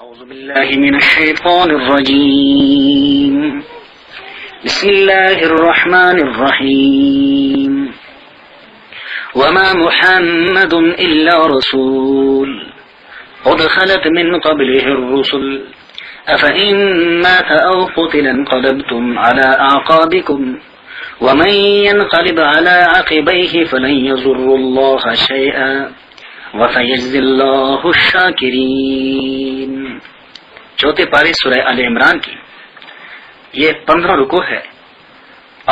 أعوذ بالله من الشيطان الرجيم بسم الله الرحمن الرحيم وما محمد إلا رسول قد خلت من قبله الرسل أفإن مات أو قتل انقلبتم على أعقابكم ومن ينقلب على عقبيه فلن يضر الله شيئا وسيجزي الله الشاكرين۔ چوتھے پارے سورہ آل عمران کی یہ 15 رکوع ہے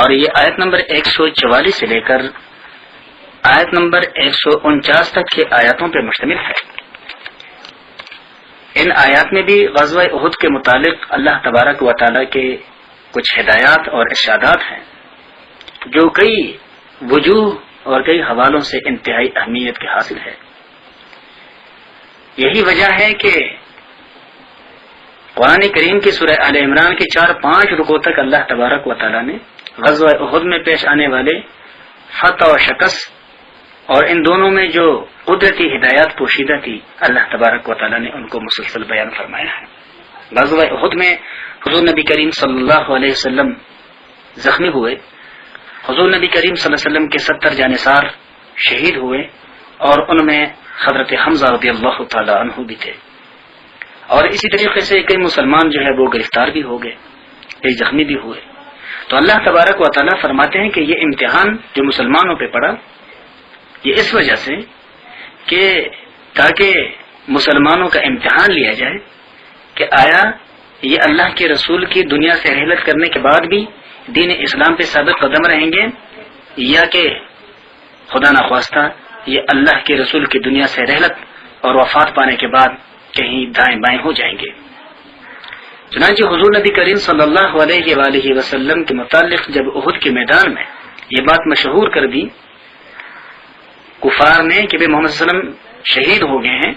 اور یہ آیت نمبر 144 سے لے کر آیت نمبر 149 تک کے آیاتوں پر مشتمل ہے۔ ان آیات میں بھی غزوہ احد کے متعلق اللہ تبارک و تعالی کے کچھ ہدایات اور ارشادات ہیں جو کئی وجوہ اور کئی حوالوں سے انتہائی اہمیت کے حاصل ہے۔ یہی وجہ ہے کہ قرآن کریم کی سورہ آل عمران کے 4-5 رکوع تک اللہ تبارک و تعالی نے غزوہ احد میں پیش آنے والے فتح و شکست اور ان دونوں میں جو قدرتی ہدایات پوشیدہ تھی اللہ تبارک و تعالی نے ان کو مسلسل بیان فرمایا ہے۔ غزوہ احد میں حضور نبی کریم صلی اللہ علیہ وسلم زخمی ہوئے، حضور نبی کریم صلی اللہ علیہ وسلم کے 70 جانثار شہید ہوئے اور ان میں حضرت حمزہ رضی اللہ تعالی عنہ بھی تھے، اور اسی طریقے سے کئی مسلمان جو ہے وہ گرفتار بھی ہو گئے، کئی زخمی بھی ہوئے۔ تو اللہ تبارک و تعالی فرماتے ہیں کہ یہ امتحان جو مسلمانوں پہ پڑا یہ اس وجہ سے کہ تاکہ مسلمانوں کا امتحان لیا جائے کہ آیا یہ اللہ کے رسول کی دنیا سے رحلت کرنے کے بعد بھی دین اسلام پہ ثابت قدم رہیں گے یا کہ خدا نخواستہ یہ اللہ کے رسول کی دنیا سے رحلت اور وفات پانے کے بعد کہیں دائیں بائیں ہو جائیں گے۔ چنانچہ حضور نبی کریم صلی اللہ علیہ وآلہ وسلم کے متعلق جب احد کے میدان میں یہ بات مشہور کر دی کفار نے کہ محمد صلی اللہ علیہ وسلم شہید ہو گئے ہیں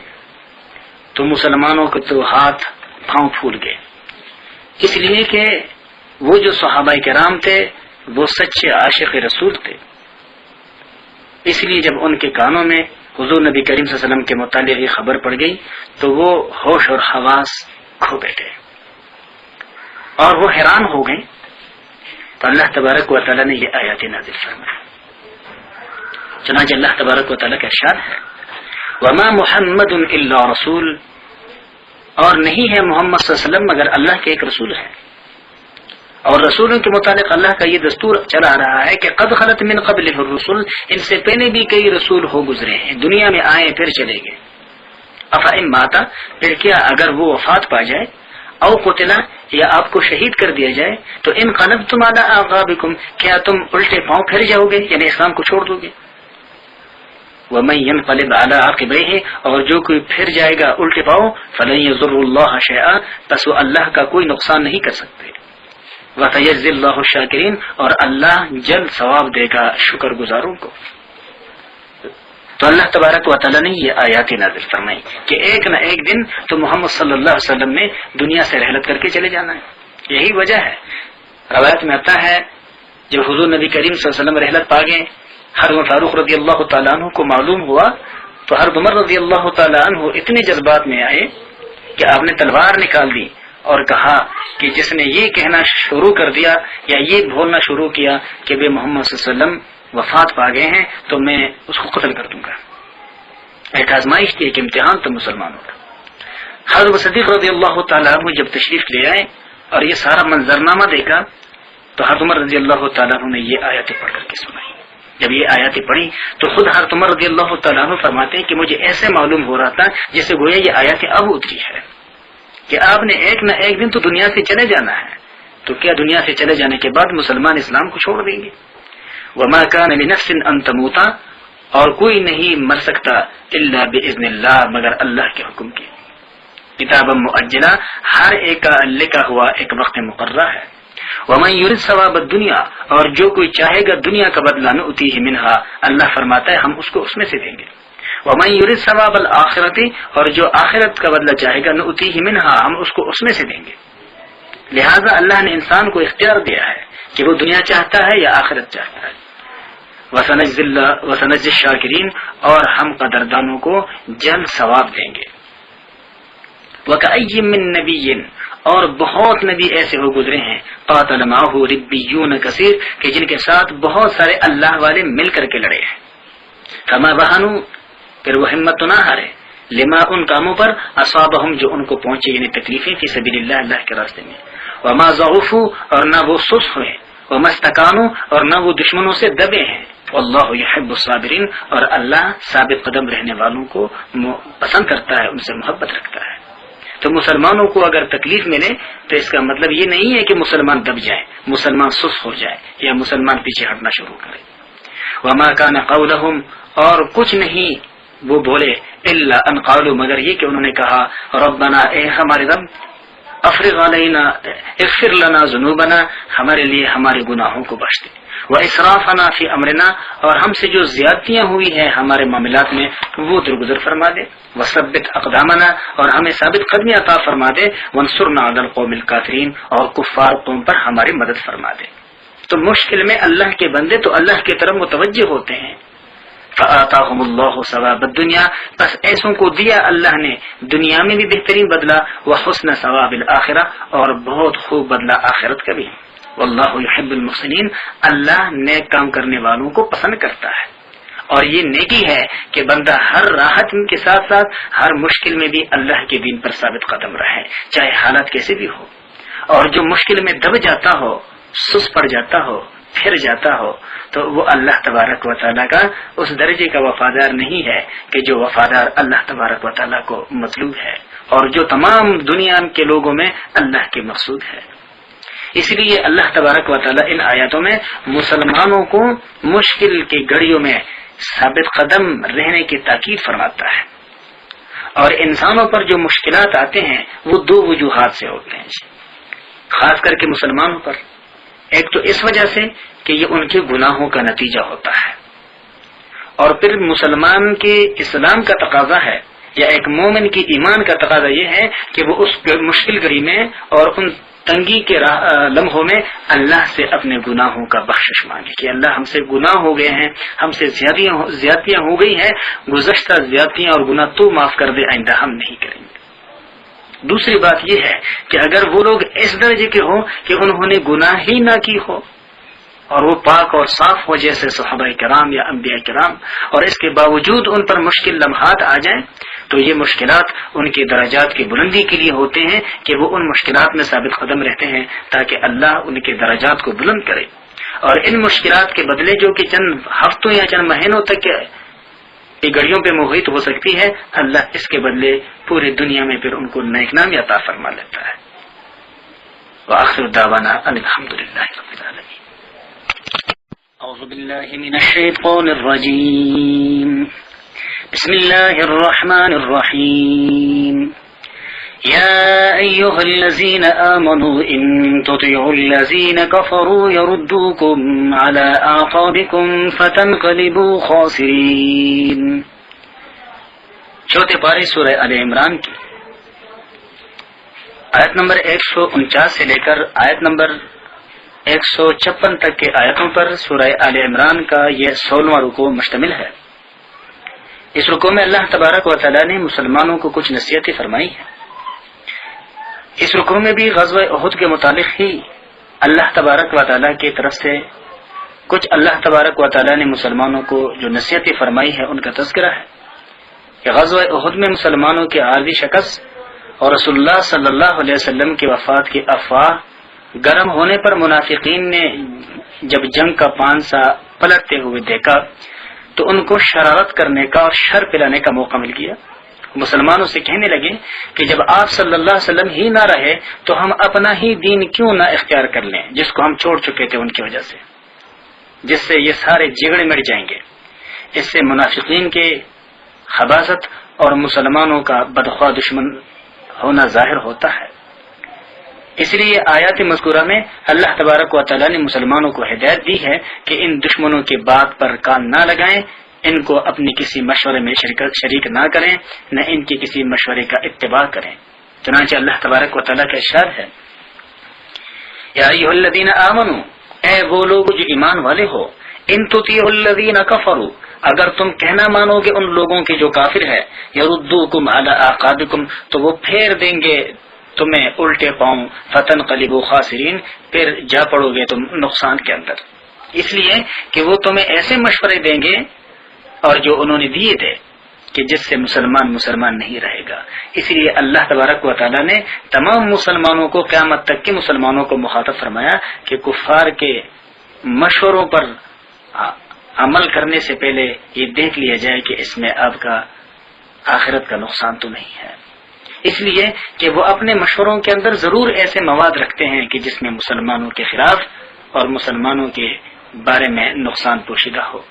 تو مسلمانوں کے تو ہاتھ پاؤں پھول گئے، اس لیے کہ وہ جو صحابہ کرام تھے وہ سچے عاشق رسول تھے، اس لیے جب ان کے کانوں میں حضور نبی کریم صلی اللہ علیہ وسلم کے متعلق یہ خبر پڑ گئی تو وہ ہوش اور حواس کھو بیٹھے اور وہ حیران ہو گئے۔ تو اللہ تبارک و تعالی نے یہ آیات نازل فرمائی۔ چنانچہ اللہ تبارک و تعالی کا ارشاد ہے وما محمد الا رسول، اور نہیں ہے محمد صلی اللہ علیہ وسلم مگر اللہ کے ایک رسول ہے، اور رسولوں کے متعلق اللہ کا یہ دستور چلا رہا ہے کہ قد خلت من قبلہ الرسل، ان سے پہلے بھی کئی رسول ہو گزرے ہیں، دنیا میں آئے پھر چلے گئے۔ افإن ماتا، پھر کیا اگر وہ وفات پا جائے، او قتلا یا آپ کو شہید کر دیا جائے تو انقلبتم علی اعقابکم، کیا تم الٹے پاؤں پھر جاؤ گے، یعنی اسلام کو چھوڑ دو گے۔ ومن ينقلب على عقبيه، اور جو کوئی پھر جائے گا الٹے پاؤں، فلن يضر الله شيئا، پس وہ اللہ کا کوئی نقصان نہیں کر سکتے۔ وسيجزي الله الشاكرين، اور اللہ جلد ثواب دے گا شکر گزاروں کو۔ تو اللہ تبارک و تعالی نے یہ آیات نازل فرمائی کہ ایک نہ ایک دن تو محمد صلی اللہ علیہ وسلم نے دنیا سے رحلت کر کے چلے جانا ہے۔ یہی وجہ ہے، روایت میں آتا ہے جب حضور نبی کریم صلی اللہ علیہ وسلم رحلت پا گئے، حضرت فاروق رضی اللہ تعالیٰ عنہ کو معلوم ہوا تو حضرت عمر رضی اللہ تعالیٰ عنہ اتنے جذبات میں آئے کہ آپ نے تلوار نکال دی اور کہا کہ جس نے یہ کہنا شروع کر دیا یا یہ بولنا شروع کیا کہ بے محمد صلی اللہ علیہ وسلم وفات پا گئے ہیں تو میں اس کو قتل کر دوں گا۔ ایک آزمائش تھی، ایک امتحان تھا مسلمانوں کا۔ حضرت صدیق رضی اللہ تعالیٰ عنہ جب تشریف لے آئے اور یہ سارا منظرنامہ دیکھا تو حضرت عمر رضی اللہ تعالیٰ عنہ نے یہ آیتیں پڑھ کر کے سنائی۔ جب یہ آیاتیں پڑھی تو خود حضرت عمر رضی اللہ تعالیٰ عنہ فرماتے ہیں کہ مجھے ایسے معلوم ہو رہا تھا جیسے گویا یہ آیاتیں اب اتری ہے کہ آپ نے ایک نہ ایک دن تو دنیا سے چلے جانا ہے، تو کیا دنیا سے چلے جانے کے بعد مسلمان اسلام کو چھوڑ دیں گے؟ وما كان لنفس ان تموت، اور کوئی نہیں مر سکتا الا باذن اللہ، مگر اللہ کے حکم کے۔ کتابا مؤجلا، ہر ایک کا لکھا ہوا ایک وقت مقررہ ہے۔ ومن يرد ثواب الدنیا، اور جو کوئی چاہے گا دنیا کا بدلہ نؤتیہ منہا، اللہ فرماتا ہے ہم اس کو اس میں سے دیں گے۔ ومن يرد ثواب الآخرۃ، اور جو آخرت کا بدلہ چاہے گا نؤتیہ منہا، ہم اس کو اس میں سے دیں گے۔ لہذا اللہ نے انسان کو اختیار دیا ہے کہ وہ دنیا چاہتا ہے یا آخرت چاہتا ہے۔ وسنجزی الشاکرین، اور ہم قدردانوں کو جلد ثواب دیں گے۔ وَكَأَيٍّ مِّن نَّبِيٍّ اور بہت نبی ایسے ہو گزرے ہیں قاتل معه ربیون کثیر کہ جن کے ساتھ بہت سارے اللہ والے مل کر کے لڑے ہیں. فما بہنوا پھر وہ ہمت نہ ہارے لما ان کاموں پر اصابہم جو ان کو پہنچے یعنی تکلیفیں فی سبیل اللہ اللہ کے راستے میں. وما ضعفوا اور نہ وہ سست ہوئے وما استکانوا اور نہ وہ دشمنوں سے دبے ہیں. واللہ یحب الصابرین اور اللہ ثابت قدم رہنے والوں کو پسند کرتا ہے ان سے محبت رکھتا ہے. تو مسلمانوں کو اگر تکلیف ملے تو اس کا مطلب یہ نہیں ہے کہ مسلمان دب جائے مسلمان سست ہو جائے یا مسلمان پیچھے ہٹنا شروع کرے. وما کان قولہم اور کچھ نہیں وہ بولے الا ان قالوا مگر یہ کہ انہوں نے کہا ربنا اے ہمارے رب افرغ علینا اغفر لنا ذنوبنا ہمارے لیے ہمارے گناہوں کو بخش دے واسرافنا فی امرنا اور ہم سے جو زیادتیاں ہوئی ہیں ہمارے معاملات میں وہ درگزر فرما دے وثبت اقدامنا اور ہمیں ثابت قدمی عطا فرما دے وانصرنا علی القوم الکافرین اور کفار قوم پر ہماری مدد فرما دے. تو مشکل میں اللہ کے بندے تو اللہ کی طرف متوجہ ہوتے ہیں. فآتاہم اللہ ثواب الدنیا بس ایسوں کو دیا اللہ نے دنیا میں بھی بہترین بدلہ وحسن ثواب الآخرہ اور بہت خوب بدلہ آخرت کا بھی. واللہ یحب المحسنین اللہ نیک کام کرنے والوں کو پسند کرتا ہے. اور یہ نیکی ہے کہ بندہ ہر راحت کے ساتھ ساتھ ہر مشکل میں بھی اللہ کے دین پر ثابت قدم رہے چاہے حالات کیسے بھی ہو. اور جو مشکل میں دب جاتا ہو سست پڑ جاتا ہو پھر جاتا ہو تو وہ اللہ تبارک و تعالیٰ کا اس درجے کا وفادار نہیں ہے کہ جو وفادار اللہ تبارک و تعالیٰ کو مطلوب ہے اور جو تمام دنیا کے لوگوں میں اللہ کے مقصود ہے. اس لیے اللہ تبارک و تعالیٰ ان آیاتوں میں مسلمانوں کو مشکل کی گھڑیوں میں ثابت قدم رہنے کی تاکید فرماتا ہے. اور انسانوں پر جو مشکلات آتے ہیں وہ دو وجوہات سے ہوتے ہیں خاص کر کے مسلمانوں پر. ایک تو اس وجہ سے کہ یہ ان کے گناہوں کا نتیجہ ہوتا ہے اور پھر مسلمان کے اسلام کا تقاضا ہے یا ایک مومن کی ایمان کا تقاضا یہ ہے کہ وہ اس مشکل گھڑی میں اور ان تنگی کے لمحوں میں اللہ سے اپنے گناہوں کا بخشش مانگے کہ اللہ ہم سے گناہ ہو گئے ہیں ہم سے زیادتیاں ہو گئی ہیں گزشتہ زیادتیاں اور گناہ تو معاف کر دے آئندہ ہم نہیں کریں گے. دوسری بات یہ ہے کہ اگر وہ لوگ اس درجے کے ہوں کہ انہوں نے گناہ ہی نہ کی ہو اور وہ پاک اور صاف ہو جیسے صحابہ کرام یا انبیاء کرام اور اس کے باوجود ان پر مشکل لمحات آ جائیں تو یہ مشکلات ان کے درجات کی بلندی کے لیے ہوتے ہیں کہ وہ ان مشکلات میں ثابت قدم رہتے ہیں تاکہ اللہ ان کے درجات کو بلند کرے. اور ان مشکلات کے بدلے جو کہ چند ہفتوں یا چند مہینوں تک یہ گھڑیوں پہ محیط ہو سکتی ہے اللہ اس کے بدلے پوری دنیا میں پھر ان کو نیک نامی عطا فرما لیتا ہے. وآخر دعوانا الحمدللہ رب العالمین. اعوذ باللہ من الشیطان الرجیم بسم اللہ الرحمن الرحیم يا أيها الذين آمنوا إن تطيعوا الذين كفروا يردوكم على أعقابكم فتنقلبوا خاسرين. چوتھے پارے سورہ آل عمران کی آیت نمبر 149 سے لے کر آیت نمبر 156 تک کے آیتوں پر سورہ آل عمران کا یہ 16واں رکوع مشتمل ہے. اس رکوع میں اللہ تبارک و تعالی نے مسلمانوں کو کچھ نصیحتیں فرمائی ہیں. اس رکوع میں بھی غزوہ احد کے متعلق ہی اللہ تبارک و تعالیٰ کی طرف سے کچھ اللہ تبارک و تعالیٰ نے مسلمانوں کو جو نصیحتیں فرمائی ہے ان کا تذکرہ ہے کہ غزوہ احد میں مسلمانوں کی عارضی شکست اور رسول اللہ صلی اللہ علیہ وسلم کی وفات کی افواہ گرم ہونے پر منافقین نے جب جنگ کا پانسا پلٹتے ہوئے دیکھا تو ان کو شرارت کرنے کا اور شر پلانے کا موقع مل گیا. مسلمانوں سے کہنے لگے کہ جب آپ صلی اللہ علیہ وسلم ہی نہ رہے تو ہم اپنا ہی دین کیوں نہ اختیار کر لیں جس کو ہم چھوڑ چکے تھے ان کی وجہ سے جس سے یہ سارے جھگڑے مٹ جائیں گے. اس سے منافقین کے خباثت اور مسلمانوں کا بدخواہ دشمن ہونا ظاہر ہوتا ہے. اس لیے آیات مذکورہ میں اللہ تبارک و تعالیٰ نے مسلمانوں کو ہدایت دی ہے کہ ان دشمنوں کی بات پر کان نہ لگائیں ان کو اپنی کسی مشورے میں شریک نہ کریں نہ ان کی کسی مشورے کا اتباع کریں. چنانچہ اللہ تبارک و تعالیٰ کا ارشاد ہے یا ایھا الذین آمنوا اے وہ لوگ جو ایمان والے ہو ان تطیعوا الذین کفروا اگر تم کہنا مانو گے ان لوگوں کے جو کافر ہے، یردوکم علی اعقابکم، تو وہ پھیر دیں گے تمہیں الٹے پاؤں، فتنقلبوا خاسرین، پھر جا پڑو گے تم نقصان کے اندر، اس لیے کہ وہ تمہیں ایسے مشورے دیں گے اور جو انہوں نے دیے تھے کہ جس سے مسلمان نہیں رہے گا۔ اس لیے اللہ تبارک و تعالیٰ نے تمام مسلمانوں کو، قیامت تک کے مسلمانوں کو مخاطب فرمایا کہ کفار کے مشوروں پر عمل کرنے سے پہلے یہ دیکھ لیا جائے کہ اس میں آپ کا آخرت کا نقصان تو نہیں ہے، اس لیے کہ وہ اپنے مشوروں کے اندر ضرور ایسے مواد رکھتے ہیں کہ جس میں مسلمانوں کے خلاف اور مسلمانوں کے بارے میں نقصان پوشیدہ ہو۔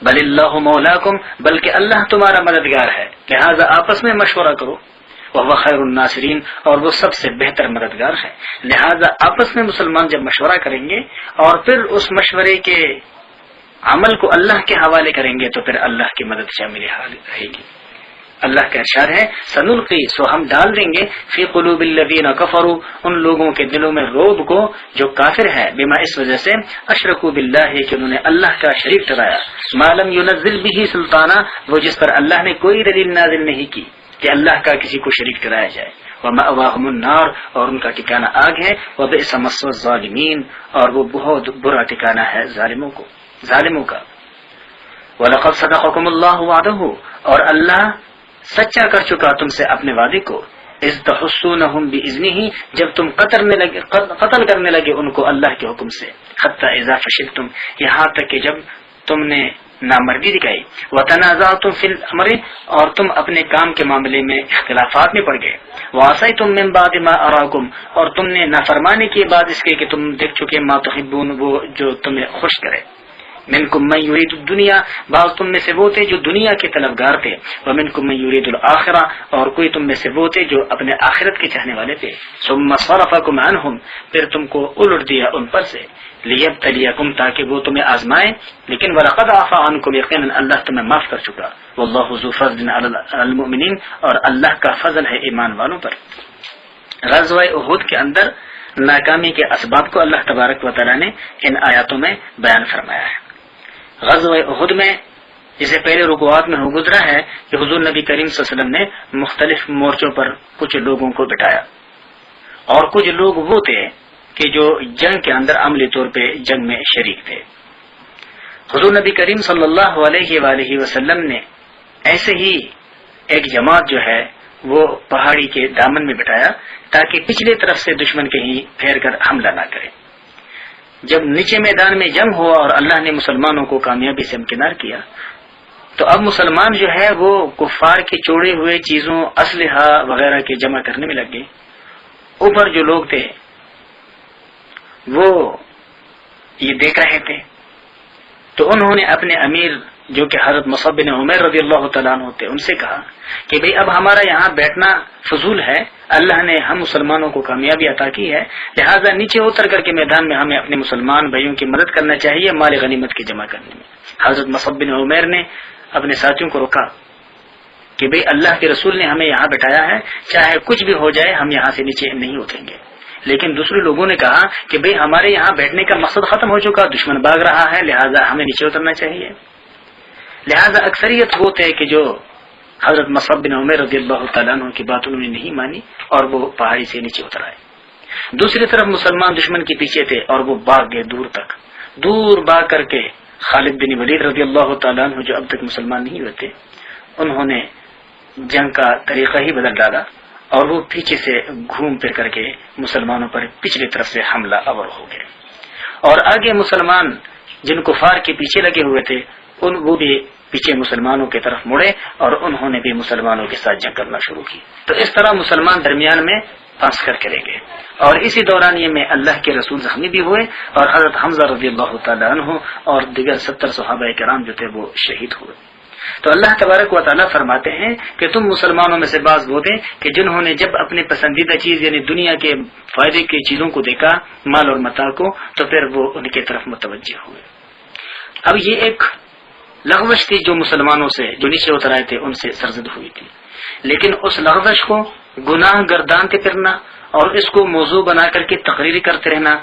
بل اللہ مولاکم، بلکہ اللہ تمہارا مددگار ہے، لہذا آپس میں مشورہ کرو، وہو خیر الناصرین، اور وہ سب سے بہتر مددگار ہے۔ لہذا آپس میں مسلمان جب مشورہ کریں گے اور پھر اس مشورے کے عمل کو اللہ کے حوالے کریں گے تو پھر اللہ کی مدد شامل رہے گی۔ اللہ کا ارشاد ہے سنلقی، سو ہم ڈال دیں گے، فی قلوب الذین کفروا، ان لوگوں کے دلوں میں رعب کو جو کافر ہے، بما، اس وجہ سے، اشرکوا باللہ، کہ انہوں نے اللہ کا شریک ٹھہرایا، ما لم ینزل بہ سلطانہ، وہ جس پر اللہ نے کوئی دلیل نازل نہیں کی کہ اللہ کا کسی کو شریک ٹھہرایا جائے، ومأواہم النار، اور ان کا ٹھکانہ آگ ہے، وبئس مثوى الظالمین، اور وہ بہت برا ٹھکانہ ہے ظالموں کا۔ وَلَقَدْ صَدَقَكُمُ اللَّهُ وَعْدَهُ، اور اللہ سچا کر چکا تم سے اپنے وعدے کو، اذ تحسونہم بإذنہ، جب تم قتل کرنے لگے ان کو اللہ کے حکم سے، حتی اذا فشلتم، یہاں تک کہ جب تم نے نامردی دکھائی، وتنازعتم فی الامر، اور تم اپنے کام کے معاملے میں اختلافات میں پڑ گئے، وعصیتم من بعد ما اراکم، اور تم نے نافرمانی کی بعد اس کے کہ تم دیکھ چکے ما تحبون، وہ جو تمہیں خوش کرے، منکم من یرید الدنیا، بعض تم میں سے وہ تھے جو دنیا کے طلبگار تھے، ومنکم من یرید الآخرہ، اور کوئی تم میں سے وہ تھے جو اپنے آخرت کے چاہنے والے تھے، ثم صرفکم عنہم، پھر تم کو الٹ دیا ان پر سے، لیبتلیکم، تاکہ وہ تمہیں آزمائے، لیکن ولقد عفا عنکم، یقینا اللہ تمہیں معاف کر چکا، واللہ ذو فضل علی المؤمنین، اور اللہ کا فضل ہے ایمان والوں پر۔ غزوہ احد کے اندر ناکامی کے اسباب کو اللہ تبارک و تعالی نے ان آیاتوں میں بیان فرمایا ہے۔ غزوہ احد میں جسے پہلے رکوعات میں ہو گزرا ہے کہ حضور نبی کریم صلی اللہ علیہ وسلم نے مختلف مورچوں پر کچھ لوگوں کو بٹھایا، اور کچھ لوگ وہ تھے کہ جو جنگ کے اندر عملی طور پہ جنگ میں شریک تھے۔ حضور نبی کریم صلی اللہ علیہ وآلہ وسلم نے ایسے ہی ایک جماعت جو ہے وہ پہاڑی کے دامن میں بٹھایا تاکہ پچھلے طرف سے دشمن کہیں پھیر کر حملہ نہ کرے۔ جب نیچے میدان میں جنگ ہوا اور اللہ نے مسلمانوں کو کامیابی سے امکنار کیا، تو اب مسلمان جو ہے وہ کفار کے چوڑے ہوئے چیزوں، اسلحہ وغیرہ کے جمع کرنے میں لگ گئے۔ اوپر جو لوگ تھے وہ یہ دیکھ رہے تھے، تو انہوں نے اپنے امیر جو کہ حضرت مصعب بن عمیر رضی اللہ تعالیٰ عنہ تھے، ان سے کہا کہ بھئی اب ہمارا یہاں بیٹھنا فضول ہے، اللہ نے ہم مسلمانوں کو کامیابی عطا کی ہے، لہذا نیچے اتر کر کے میدان میں ہمیں اپنے مسلمان بھائیوں کی مدد کرنا چاہیے مال غنیمت کے جمع کرنے میں۔ حضرت مصعب بن عمیر نے اپنے ساتھیوں کو روکا کہ بھئی اللہ کے رسول نے ہمیں یہاں بٹھایا ہے، چاہے کچھ بھی ہو جائے ہم یہاں سے نیچے نہیں اتریں گے۔ لیکن دوسرے لوگوں نے کہا کہ بھئی ہمارے یہاں بیٹھنے کا مقصد ختم ہو چکا، دشمن بھاگ رہا ہے، لہذا ہمیں نیچے اترنا چاہیے۔ لہذا اکثریت وہ تھے کہ جو حضرت مصعب بن عمیر رضی اللہ تعالیٰ عنہ کی بات انہوں نے نہیں مانی اور وہ پہاڑی سے نیچے اتر آئے۔ دوسری طرف مسلمان دشمن کے پیچھے تھے اور وہ بھاگ گئے دور بھاگ کر کے خالد بن ولید رضی اللہ تعالیٰ عنہ جو اب تک مسلمان نہیں ہوئے تھے، انہوں نے جنگ کا طریقہ ہی بدل ڈالا اور وہ پیچھے سے گھوم پھر کر کے مسلمانوں پر پچھلی طرف سے حملہ آور ہو گئے، اور آگے مسلمان جن کفار کے پیچھے لگے ہوئے تھے وہ بھی پیچھے مسلمانوں کی طرف مڑے اور انہوں نے بھی مسلمانوں کے ساتھ جنگ کرنا شروع کی۔ تو اس طرح مسلمان درمیان میں پھنس کر چلے گئے، اور اسی دوران یہ میں اللہ کے رسول زخمی بھی ہوئے اور حضرت حمزہ رضی اللہ تعالیٰ عنہ اور دیگر 70 صحابہ کرام جو تھے وہ شہید ہوئے۔ تو اللہ تبارک و تعالیٰ فرماتے ہیں کہ تم مسلمانوں میں سے بعض وہ تھے کہ جنہوں نے جب اپنے پسندیدہ چیز یعنی دنیا کے فائدے کی چیزوں کو دیکھا، مال اور متاع کو، تو پھر وہ ان کی طرف متوجہ ہوئے۔ اب یہ ایک لغزش تھی جو مسلمانوں سے جو نیچے اتر آئے تھے ان سے سرزد ہوئی تھی، لیکن اس لغزش کو گناہ گردانتے پھرنا اور اس کو موضوع بنا کر کے تقریر کرتے رہنا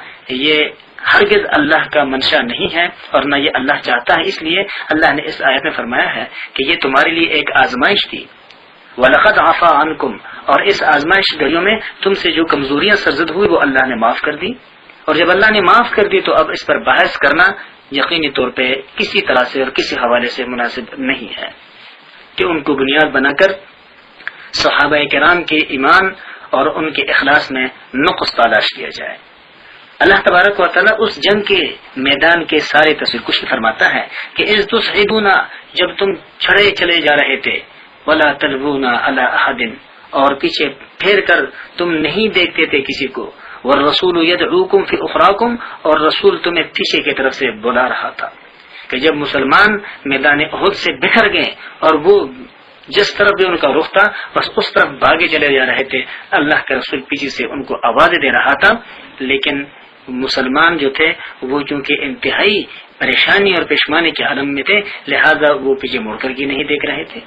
یہ ہرگز اللہ کا منشا نہیں ہے اور نہ یہ اللہ چاہتا ہے. اس لیے اللہ نے اس آیت میں فرمایا ہے کہ یہ تمہارے لیے ایک آزمائش تھی. وَلَقَدْ عَفَا عَنْكُمْ، اور اس آزمائش گھڑیوں میں تم سے جو کمزوریاں سرزد ہوئی وہ اللہ نے معاف کر دی. اور جب اللہ نے معاف کر دی تو اب اس پر بحث کرنا یقینی طور پہ کسی طرح سے اور کسی حوالے سے مناسب نہیں ہے کہ ان کو بنیاد بنا کر صحابہ کرام کے ایمان اور ان کے اخلاص میں نقص تلاش کیا جائے. اللہ تبارک و تعالیٰ اس جنگ کے میدان کے سارے تصویر کشی فرماتا ہے کہ اذ تصعدون، جب تم چھڑے چلے جا رہے تھے، ولا تلوون علی احد، اور پیچھے پھیر کر تم نہیں دیکھتے تھے کسی کو، والرسول یدعوکم فی اخراکم، اور رسول تمہیں پیچھے کی طرف سے بلا رہا تھا. کہ جب مسلمان میدان احد سے بکھر گئے اور وہ جس طرف بھی ان کا رخ تھا بس اس طرف بھاگے چلے جا رہے تھے، اللہ کے رسول پیچھے سے ان کو آواز دے رہا تھا. لیکن مسلمان جو تھے وہ چونکہ انتہائی پریشانی اور پشمانی کے عالم میں تھے، لہذا وہ پیچھے مڑ کر کی نہیں دیکھ رہے تھے.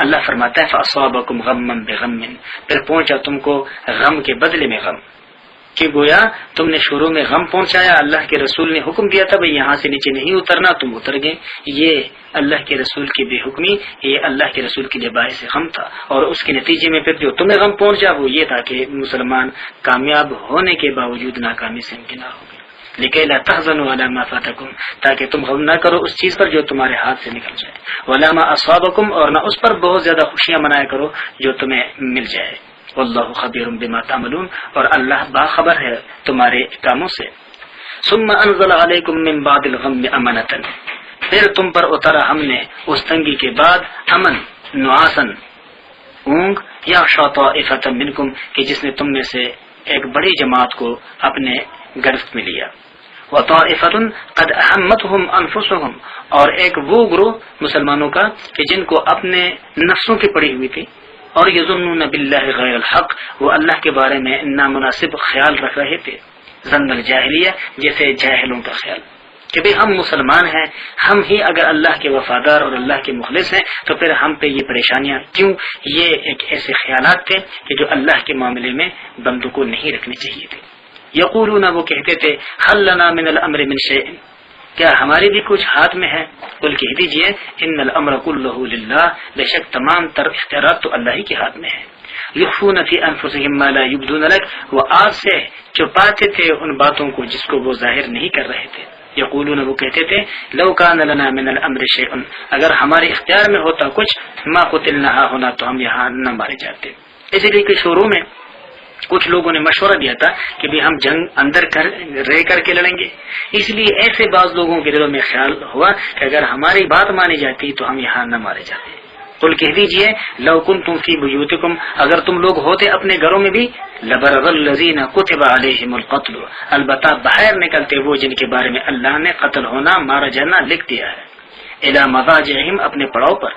اللہ فرماتا ہے فَأَصَابَكُمْ غَمًّا بِغَمٍّ، پھر پہنچا تم کو غم کے بدلے میں غم، کہ گویا تم نے شروع میں غم پہنچایا. اللہ کے رسول نے حکم دیا تھا بھئی یہاں سے نیچے نہیں اترنا، تم اتر گئے. یہ اللہ کے رسول کی بے حکمی، یہ اللہ کے رسول کے لیے باعث غم تھا. اور اس کے نتیجے میں پھر جو تمہیں غم پہنچا وہ یہ تھا کہ مسلمان کامیاب ہونے کے باوجود ناکامی سے امکنار ہو گئے. لِكَيْ لَا تَحْزَنُوا عَلَىٰ مَا فَاتَكُمْ، تاکہ تم غم نہ کرو اس چیز پر جو تمہارے ہاتھ سے نکل جائے. وَلَا مَا أَصَابَكُمْ، اور نہ اس پر بہت زیادہ خوشیاں منایا کرو جو تمہیں مل جائے. واللہ خبیر بما تعملون، اور اللہ باخبر ہے تمہارے کاموں سے. ثم انزل علیکم من بعد الغم امنۃ، پھر تم پر اتارا ہم نے اس تنگی کے بعد امن، نعاسن، اونگ، یا طائفۃ منکم، کہ جس نے تم میں سے ایک بڑی جماعت کو اپنے گرفت میں لیا. وطائفۃ قد اہمتہم انفسہم، اور ایک وہ گروہ مسلمانوں کا کہ جن کو اپنے نفسوں کی پڑی ہوئی تھی، اور یظنون باللہ غیر الحق، وہ اللہ کے بارے میں نامناسب خیال رکھ رہے تھے. ظن الجاہلیہ، جیسے جاہلوں کا خیال کہ بھئی ہم مسلمان ہیں، ہم ہی اگر اللہ کے وفادار اور اللہ کے مخلص ہیں تو پھر ہم پہ یہ پریشانیاں کیوں. یہ ایک ایسے خیالات تھے کہ جو اللہ کے معاملے میں بندوں کو نہیں رکھنے چاہیے تھے. یقولون، وہ کہتے تھے، حل لنا من الامر من شیء، کیا ہمارے بھی کچھ ہاتھ میں ہے؟ قل کہہ دیجئے ان الامر کلہ للہ، بے شک تمام تر اختیارات تو اللہ ہی کے ہاتھ میں ہے. یخفون فی انفسہم ما لا یبدون لک، وہ آپ سے چھپاتے تھے ان باتوں کو جس کو وہ ظاہر نہیں کر رہے تھے. یقولون، وہ کہتے تھے، لو کان لنا من الامر شیء، اگر ہمارے اختیار میں ہوتا کچھ، ما قتلنا ہونا، تو ہم یہاں نہ مارے جاتے. اسی لیے کہ شروع میں کچھ لوگوں نے مشورہ دیا تھا کہ بھی ہم جنگ اندر رہ کر کے لڑیں گے. اس لیے ایسے بعض لوگوں کے دلوں میں خیال ہوا کہ اگر ہماری بات مانی جاتی تو ہم یہاں نہ مارے جاتے. قل کہہ دیجئے لو کنتم فی بیوتکم، اگر تم لوگ ہوتے اپنے گھروں میں بھی، لبرز الذین کتب علیہم القتل، البتہ باہر نکلتے وہ جن کے بارے میں اللہ نے قتل ہونا، مارا جانا لکھ دیا ہے، الی مضاجعہم، اپنے پڑاؤ پر.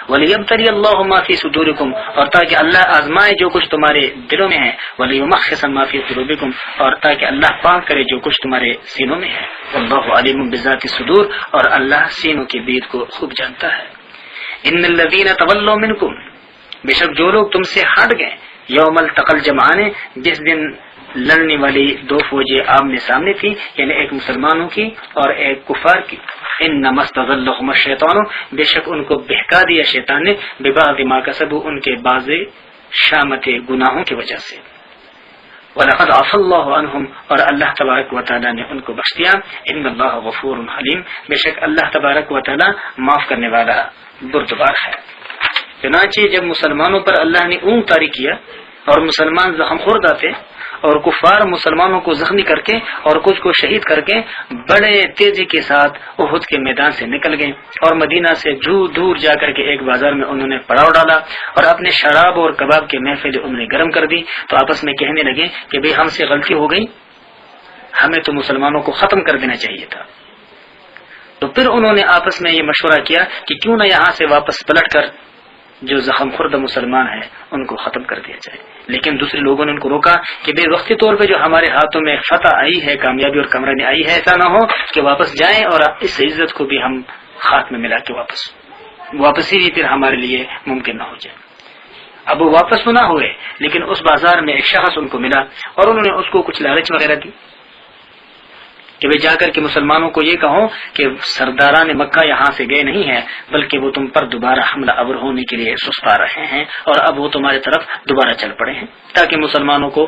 وَلِيَبْتَلِيَ اللَّهُ مَا فِي صُدُورِكُمْ، اور تاکہ اللہ آزمائے جو کچھ تمہارے دلوں میں ہے. وَلِيُمَحِّصَ مَا فِي قُلُوبِكُمْ، اور تاکہ اللہ پاک کرے جو کچھ تمہارے سینوں میں ہے. وَاللَّهُ عَلِيمٌ بِذَاتِ الصُّدُورِ، اور اللہ سینوں کے بید کو خوب جانتا ہے. إِنَّ الَّذِينَ تَوَلَّوْا مِنْكُمْ، بے شک جو لوگ تم سے ہٹ گئے، یوم التقى الجمعان، جس دن لڑنے والی دو فوجیں آمنے سامنے تھی، یعنی ایک مسلمانوں کی اور ایک کفار کی. انما استزلهم الشیطان، بے شک ان کو بہکا دیا شیطان نے، ببعض ما کسبوا، ان کے بعض شامت گناہوں کی وجہ سے. وَلَقَدْ عَفَا اللَّهُ عَنْهُمْ، اور اللہ تبارک و تعالی نے ان کو بخش دیا. ان اللہ غفور حلیم، بے شک اللہ تبارک و تعالی معاف کرنے والا بردبار ہے. چنانچہ جب مسلمانوں پر اللہ نے اونگ طاری کیا اور مسلمان زخم خورد آتے اور کفار مسلمانوں کو زخمی کر کے اور کچھ کو شہید کر کے بڑے تیزی کے ساتھ احد کے میدان سے نکل گئے اور مدینہ سے دور جا کر کے ایک بازار میں انہوں نے پڑاؤ ڈالا اور اپنے شراب اور کباب کے محفل انہوں نے گرم کر دی، تو آپس میں کہنے لگے کہ بھئی ہم سے غلطی ہو گئی، ہمیں تو مسلمانوں کو ختم کر دینا چاہیے تھا. تو پھر انہوں نے آپس میں یہ مشورہ کیا کہ کیوں نہ یہاں سے واپس پلٹ کر جو زخم خورد مسلمان ہیں ان کو ختم کر دیا جائے. لیکن دوسرے لوگوں نے ان کو روکا کہ بے وقتی طور پہ جو ہمارے ہاتھوں میں فتح آئی ہے، کامیابی اور کامرانی آئی ہے، ایسا نہ ہو کہ واپس جائیں اور اس عزت کو بھی ہم خاک میں ملا کے واپسی بھی پھر ہمارے لیے ممکن نہ ہو جائے. اب وہ واپس نہ ہوئے، لیکن اس بازار میں ایک شخص ان کو ملا اور انہوں نے اس کو کچھ لالچ وغیرہ دی. کہ وہ جا کر کے مسلمانوں کو یہ کہو کہ سرداران مکہ یہاں سے گئے نہیں ہیں، بلکہ وہ تم پر دوبارہ حملہ آور ہونے کے لیے سستا رہے ہیں اور اب وہ تمہاری طرف دوبارہ چل پڑے ہیں، تاکہ مسلمانوں کو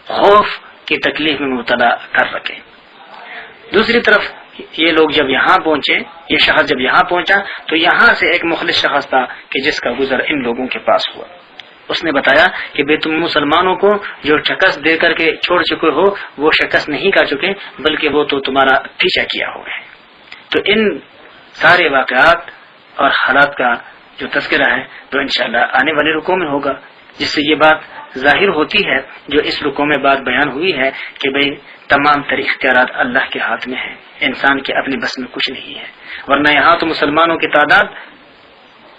خوف کی تکلیف میں مبتلا کر رکھیں۔ دوسری طرف یہ لوگ جب یہاں پہنچے، یہ شخص جب یہاں پہنچا تو یہاں سے ایک مخلص شخص تھا کہ جس کا گزر ان لوگوں کے پاس ہوا۔ اس نے بتایا کہ بے تم مسلمانوں کو جو شکست دے کر کے چھوڑ چکے ہو وہ شکست نہیں کر چکے، بلکہ وہ تو تمہارا پیچھا کیا ہو گئے۔ تو ان سارے واقعات اور حالات کا جو تذکرہ ہے تو انشاءاللہ آنے والے رکوع میں ہوگا، جس سے یہ بات ظاہر ہوتی ہے جو اس رکوع میں بات بیان ہوئی ہے کہ بھئی تمام تر اختیارات اللہ کے ہاتھ میں ہیں، انسان کے اپنے بس میں کچھ نہیں ہے۔ ورنہ یہاں تو مسلمانوں کی تعداد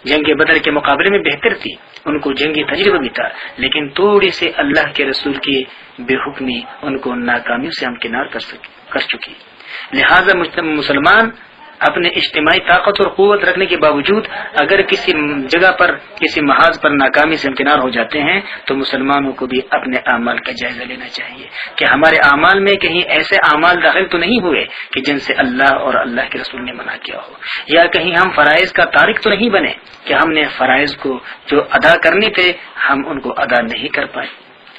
جنگ بدر کے مقابلے میں بہتر تھی، ان کو جنگی تجربہ بھی تھا، لیکن تھوڑی سے اللہ کے رسول کی بے حکمی ان کو ناکامیوں سے ہمکنار کر چکی۔ لہذا مسلمان اپنے اجتماعی طاقت اور قوت رکھنے کے باوجود اگر کسی جگہ پر کسی محاذ پر ناکامی سے امکنار ہو جاتے ہیں تو مسلمانوں کو بھی اپنے اعمال کا جائزہ لینا چاہیے کہ ہمارے اعمال میں کہیں ایسے اعمال داخل تو نہیں ہوئے کہ جن سے اللہ اور اللہ کے رسول نے منع کیا ہو، یا کہیں ہم فرائض کا تارک تو نہیں بنے کہ ہم نے فرائض کو جو ادا کرنے تھے ہم ان کو ادا نہیں کر پائے۔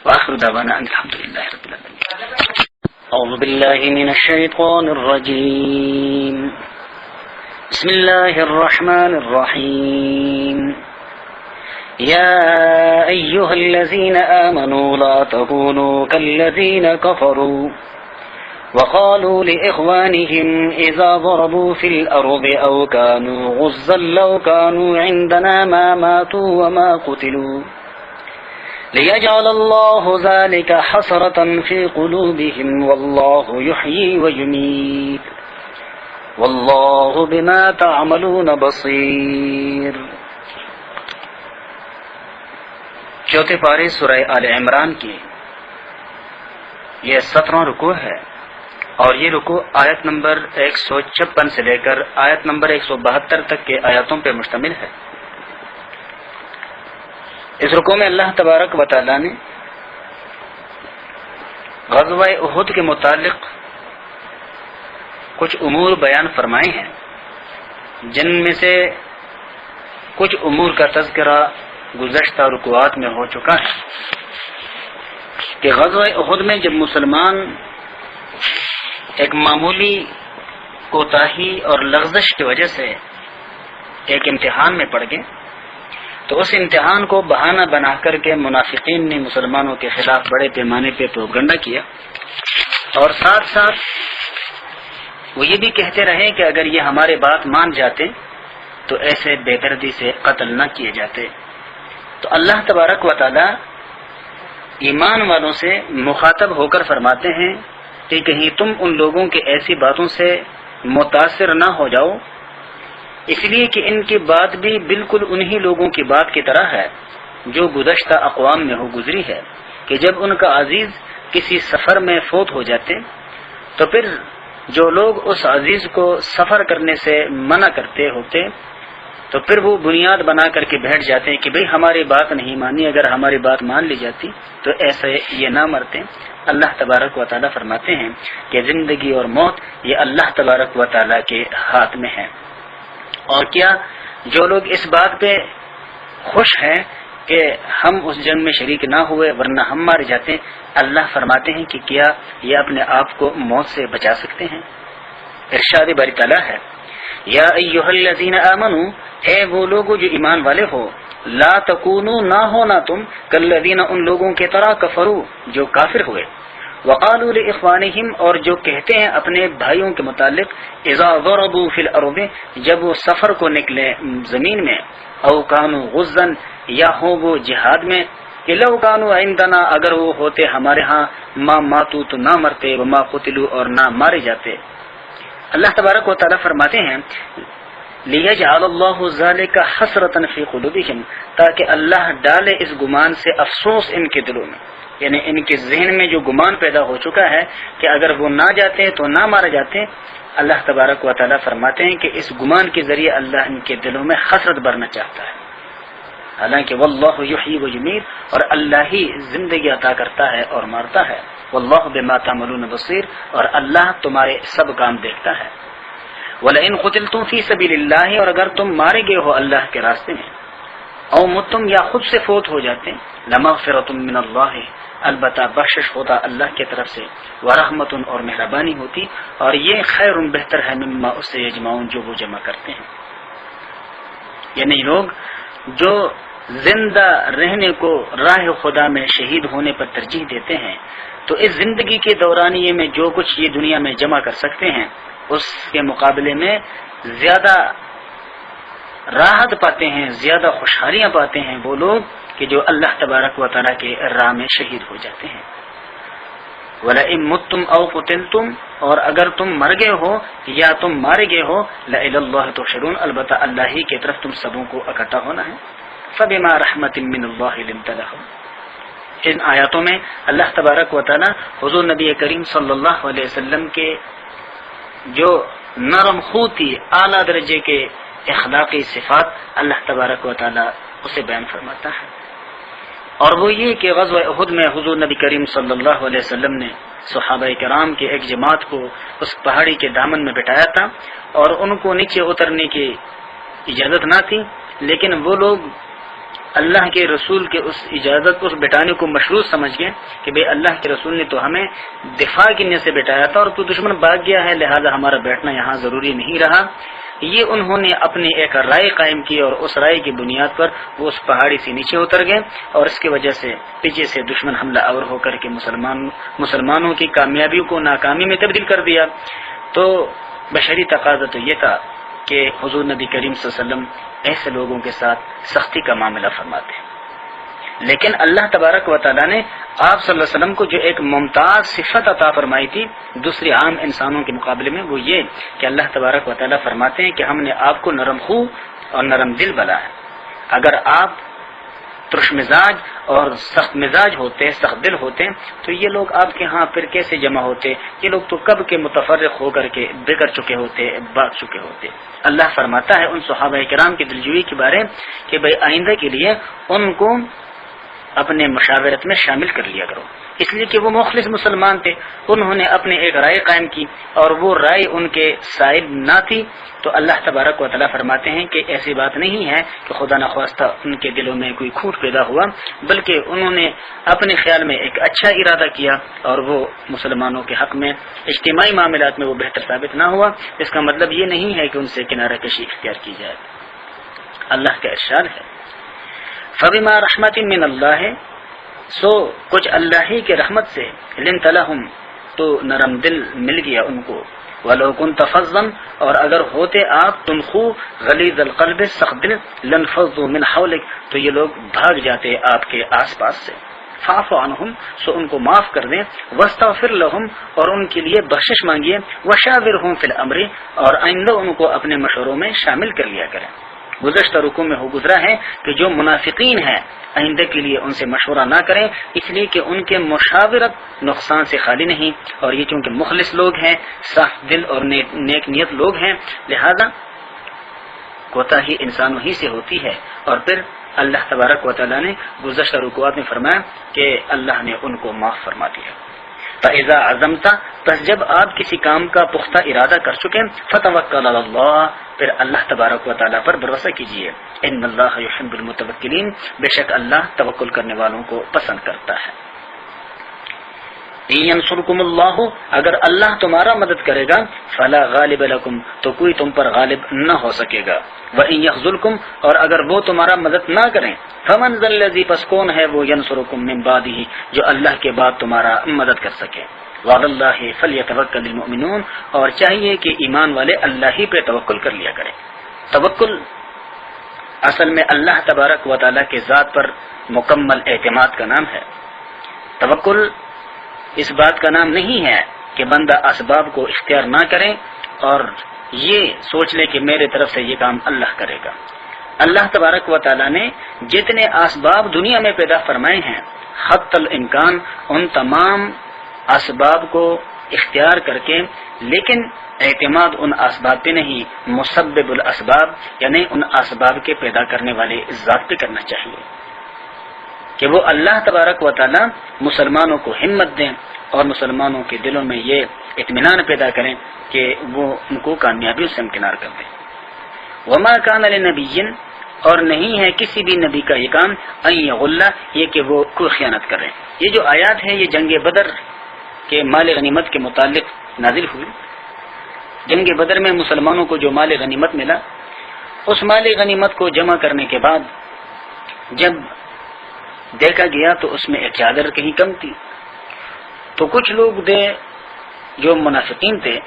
وآخر دعوانا الحمدللہ رب العالمین۔ اعوذ باللہ من الشیطان الرجیم، بسم اللہ الرحمن الرحیم، یا ایہا الذین آمنوا لا تکونوا کالذین کفروا وقالوا لإخوانهم إذا ضربوا في الأرض أو كانوا غزا لو كانوا عندنا ما ماتوا وما قتلوا ليجعل الله ذلك حسرة في قلوبهم والله يحيي ويميت والله بما تعملون بصير۔ چوتھے پارے سورہ آل عمران کی یہ 17واں رکوع ہے، اور یہ رکوع آیت نمبر 156 سے لے کر آیت نمبر 172 تک کے آیاتوں پر مشتمل ہے۔ اس رکوع میں اللہ تبارک و تعالی نے غزوہ احد کے متعلق کچھ امور بیان فرمائے ہیں، جن میں سے کچھ امور کا تذکرہ گزشتہ رکوعات میں ہو چکا ہے کہ غزوہ احد میں جب مسلمان ایک معمولی کوتاہی اور لغزش کی وجہ سے ایک امتحان میں پڑ گئے تو اس امتحان کو بہانہ بنا کر کے منافقین نے مسلمانوں کے خلاف بڑے پیمانے پہ پروپیگنڈا کیا، اور ساتھ ساتھ وہ یہ بھی کہتے رہے کہ اگر یہ ہمارے بات مان جاتے تو ایسے بے دردی سے قتل نہ کیے جاتے۔ تو اللہ تبارک و تعالی ایمان والوں سے مخاطب ہو کر فرماتے ہیں کہ کہیں تم ان لوگوں کی ایسی باتوں سے متاثر نہ ہو جاؤ، اس لیے کہ ان کی بات بھی بالکل انہی لوگوں کی بات کی طرح ہے جو گزشتہ اقوام میں ہو گزری ہے کہ جب ان کا عزیز کسی سفر میں فوت ہو جاتے تو پھر جو لوگ اس عزیز کو سفر کرنے سے منع کرتے ہوتے تو پھر وہ بنیاد بنا کر کے بیٹھ جاتے ہیں کہ بھئی ہماری بات نہیں مانی، اگر ہماری بات مان لی جاتی تو ایسے یہ نہ مرتے۔ اللہ تبارک و تعالیٰ فرماتے ہیں کہ زندگی اور موت یہ اللہ تبارک و تعالیٰ کے ہاتھ میں ہے، اور کیا جو لوگ اس بات پہ خوش ہیں کہ ہم اس جنگ میں شریک نہ ہوئے ورنہ ہم مارے جاتے ہیں، اللہ فرماتے ہیں کہ کیا یہ اپنے آپ کو موت سے بچا سکتے ہیں؟ ارشاد باری تعالیٰ ہے، یا ایھا الذین آمنوا، اے وہ لوگ جو ایمان والے ہو، لا تکونوا، نہ ہونا تم، کالذین، ان لوگوں کے طرح، کفروا، جو کافر ہوئے، وقالوا لاخوانہم، اور جو کہتے ہیں اپنے بھائیوں کے متعلق، اذا ضربوا فی الارض، جب وہ سفر کو نکلے زمین میں، او کانوا غزا، یا ہوں وہ جہاد میں، کہ لو کانوا عندنا، اگر وہ ہوتے ہمارے ہاں، ما ماتوا، تو نہ مرتے، وما قتلوا، اور نہ مارے جاتے۔ اللہ تبارک و تعالیٰ فرماتے ہیں لیجعل اللہ ذلک حسرۃ فی قلوبہم، تاکہ اللہ ڈالے اس گمان سے افسوس ان کے دلوں میں، یعنی ان کے ذہن میں جو گمان پیدا ہو چکا ہے کہ اگر وہ نہ جاتے تو نہ مارے جاتے، اللہ تبارک و تعالیٰ فرماتے ہیں کہ اس گمان کے ذریعے اللہ ان کے دلوں میں حسرت بھرنا چاہتا ہے۔ حالانکہ واللہ یحیی و یمیت، اور اللہ ہی زندگی عطا کرتا ہے اور مارتا ہے، واللہ بما تعملون بصیر، اور اللہ تمہارے سب کام دیکھتا ہے۔ وَلَئِن قُتِلْتُمْ فِي سَبِيلِ اللَّهِ، اور اگر تم مارے گئے ہو اللہ کے راستے میں، او متم یا خود سے فوت ہو جاتے، لَمَغْفِرَةٌ مِّنَ اللَّهِ، البتہ بخشش ہوتا اللہ کی طرف سے، ورحمت اور مہربانی ہوتی، اور یہ خیر بہتر ہے مما اس سے یجمعون جو وہ جمع کرتے ہیں۔ یعنی لوگ جو زندہ رہنے کو راہ خدا میں شہید ہونے پر ترجیح دیتے ہیں، تو اس زندگی کے دورانیے میں جو کچھ یہ دنیا میں جمع کر سکتے ہیں اس کے مقابلے میں زیادہ راحت پاتے ہیں، زیادہ خوشحالیاں پاتے ہیں وہ لوگ کہ جو اللہ تبارک و تعالیٰ کے راہ میں شہید ہو جاتے ہیں۔ وَلَئِن مُتُّمْ أَوْ قُتِلْتُمْ، اور اگر تم مر گئے ہو یا تم مارے گئے ہو، لَإِلَى اللَّهِ تُحْشَرُونَ، البتہ اللہ ہی کی طرف تم سبوں کو اکٹھا ہونا ہے۔ فَبِمَا رَحْمَةٍ مِّنَ اللَّهِ لِنْتَ لَهُمْ، ان آیاتوں میں اللہ تبارک و تعالیٰ حضور نبی کریم صلی اللہ علیہ وسلم کے جو نرم خو تھی، اعلیٰ درجے کے اخلاقی صفات اللہ تبارک و تعالیٰ اسے بیان فرماتا ہے، اور وہ یہ کہ غزوہ احد میں حضور نبی کریم صلی اللہ علیہ وسلم نے صحابہ کرام کے ایک جماعت کو اس پہاڑی کے دامن میں بٹھایا تھا، اور ان کو نیچے اترنے کی اجازت نہ تھی، لیکن وہ لوگ اللہ کے رسول کے اس اجازت کو بٹانے کو مشروط سمجھ گئے کہ بھئی اللہ کے رسول نے تو ہمیں دفاع کی نیت سے بٹایا تھا اور تو دشمن بھاگ گیا ہے، لہذا ہمارا بیٹھنا یہاں ضروری نہیں رہا۔ یہ انہوں نے اپنی ایک رائے قائم کی، اور اس رائے کی بنیاد پر وہ اس پہاڑی سے نیچے اتر گئے، اور اس کی وجہ سے پیچھے سے دشمن حملہ آور ہو کر کے مسلمانوں کی کامیابیوں کو ناکامی میں تبدیل کر دیا۔ تو بشری تقاضا تو یہ تھا کہ حضور نبی کریم صلی اللہ علیہ وسلم ایسے لوگوں کے ساتھ سختی کا معاملہ فرماتے ہیں، لیکن اللہ تبارک و تعالیٰ نے آپ صلی اللہ علیہ وسلم کو جو ایک ممتاز صفت عطا فرمائی تھی دوسری عام انسانوں کے مقابلے میں، وہ یہ کہ اللہ تبارک و تعالیٰ فرماتے ہیں کہ ہم نے آپ کو نرم خو اور نرم دل بنا ہے۔ اگر آپ ترش مزاج اور سخت مزاج ہوتے، سخت دل ہوتے، تو یہ لوگ آپ کے ہاں پھر کیسے جمع ہوتے؟ یہ لوگ تو کب کے متفرق ہو کر کے بگڑ چکے ہوتے، بھاگ چکے ہوتے۔ اللہ فرماتا ہے ان صحابہ کرام کی دلجوئی کے بارے کہ بھئی آئندہ کے لیے ان کو اپنے مشاورت میں شامل کر لیا کرو، اس لیے کہ وہ مخلص مسلمان تھے، انہوں نے اپنے ایک رائے قائم کی اور وہ رائے ان کے صائب نہ تھی۔ تو اللہ تبارک و تعالیٰ فرماتے ہیں کہ ایسی بات نہیں ہے کہ خدا نخواستہ ان کے دلوں میں کوئی کھوٹ پیدا ہوا، بلکہ انہوں نے اپنے خیال میں ایک اچھا ارادہ کیا اور وہ مسلمانوں کے حق میں اجتماعی معاملات میں وہ بہتر ثابت نہ ہوا۔ اس کا مطلب یہ نہیں ہے کہ ان سے کنارہ کشی اختیار کی جائے۔ اللہ کا ارشاد ہے فَبِمَا رَحْمَةٍ مِّنَ اللَّهِ، سو کچھ اللہ ہی کے رحمت سے، لِنْتَ لَهُمْ، تو نرم دل مل گیا ان کو، وَلَوْ كُنْتَ فَظًّا، اور اگر ہوتے آپ تنخو غلیظ القلب، سخت دل، لَانْفَضُّوا مِنْ حَوْلِكَ، تو یہ لوگ بھاگ جاتے آپ کے آس پاس سے۔ فَاعْفُ عَنْهُمْ، سو ان کو معاف کر دیں، وَاسْتَغْفِرْ لَهُمْ، اور ان کے لیے بخشش مانگیے، وَشَاوِرْهُمْ فِي الْأَمْرِ، اور آئندہ ان کو اپنے مشوروں میں شامل کر لیا کریں۔ گزشتہ رکوع میں گزرا ہے کہ جو منافقین ہیں آئندہ کے لیے ان سے مشورہ نہ کریں، اس لیے کہ ان کے مشاورت نقصان سے خالی نہیں، اور یہ چونکہ مخلص لوگ ہیں، صاف دل اور نیک نیت لوگ ہیں، لہذا کوتاہی انسانوں ہی سے ہوتی ہے۔ اور پھر اللہ تبارک و تعالیٰ نے گزشتہ رکوعات میں فرمایا کہ اللہ نے ان کو معاف فرما دیا۔ فَإِذَا عَزَمْتَ، پس جب آپ کسی کام کا پختہ ارادہ کر چکے، فَتَوَكَّلْ عَلَى اللَّهِ، پھر اللہ تبارک و تعالیٰ پر بھروسہ کیجیے۔ اِنَّ اللَّهَ يُحِبُّ الْمُتَوَكِّلِينَ، بے شک اللہ توکل کرنے والوں کو پسند کرتا ہے۔ إِن يَنْصُرْكُمُ اللَّهُ، اگر اللہ تمہارا مدد کرے گا، فَلَا غَالِبَ لَكُمْ، تو کوئی تم پر غالب نہ ہو سکے گا۔ وَإِن يَخْذُلْكُمْ، اور اگر وہ تمہارا مدد نہ کریں، فَمَنْ ذَا الَّذِي، پس کون ہے وہ، يَنْصُرُكُمْ مِنْ بَعْدِهِ، جو اللہ کے بعد تمہارا مدد کر سکے۔ وَعَلَى اللَّهِ فَلْيَتَوَكَّلِ الْمُؤْمِنُونَ، اور چاہیے کہ ایمان والے اللہ ہی پہ توکل کر لیا کریں۔ توکل اصل میں اللہ تبارک و تعالیٰ کے ذات پر مکمل اعتماد کا نام ہے۔ توکل اس بات کا نام نہیں ہے کہ بندہ اسباب کو اختیار نہ کرے اور یہ سوچ لے کہ میرے طرف سے یہ کام اللہ کرے گا۔ اللہ تبارک و تعالیٰ نے جتنے اسباب دنیا میں پیدا فرمائے ہیں، حتی الامکان ان تمام اسباب کو اختیار کر کے، لیکن اعتماد ان اسباب پہ نہیں، مسبب الاسباب یعنی ان اسباب کے پیدا کرنے والے ذات پہ کرنا چاہیے، کہ وہ اللہ تبارک و تعالی مسلمانوں کو ہمت دیں اور مسلمانوں کے دلوں میں یہ اطمینان پیدا کریں کہ وہ ان کو کامیابیوں سے امکنار کر دیں۔ وما کان لنبی، اور نہیں ہے کسی بھی نبی کا یہ کام، ان یغل، یہ کہ وہ کوئی خیانت کرے۔ یہ جو آیات ہے یہ جنگ بدر کے مال غنیمت کے متعلق نازل ہوئی۔ جنگ بدر میں مسلمانوں کو جو مال غنیمت ملا، اس مال غنیمت کو جمع کرنے کے بعد جب دیکھا گیا تو اس میں ایک چادر کہیں کم تھی، تو کچھ لوگ جو منافقین تھے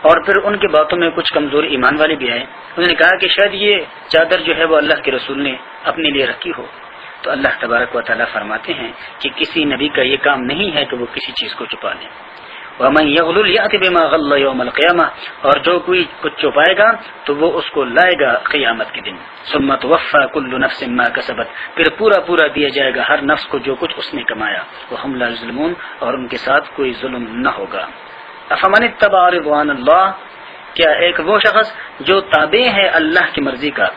اور پھر ان کی باتوں میں کچھ کمزور ایمان والے بھی آئے، انہوں نے کہا کہ شاید یہ چادر جو ہے وہ اللہ کے رسول نے اپنے لیے رکھی ہو۔ تو اللہ تبارک و تعالیٰ فرماتے ہیں کہ کسی نبی کا یہ کام نہیں ہے کہ وہ کسی چیز کو چھپا لے۔ وَمَن يَغْلُلْ يَأْتِ بِمَا غَلَّ يَوْمَ الْقِيَامَةِ، اور جو کوئی کچھ چھپائے گا تو وہ اس کو لائے گا قیامت کے دن۔ ثُمَّ تُوَفَّى كُلُّ نَفْسٍ مَا كَسَبَتْ، پھر پورا دیا جائے گا ہر نفس کو جو کچھ اس نے کمایا، وَهُمْ لَا يُظْلَمُونَ، اور ان کے ساتھ کوئی ظلم نہ ہوگا۔ أَفَمَنِ اتَّبَعَ رِضْوَانَ اللَّهِ، کیا ایک وہ شخص جو تابع ہے اللہ کی مرضی کا،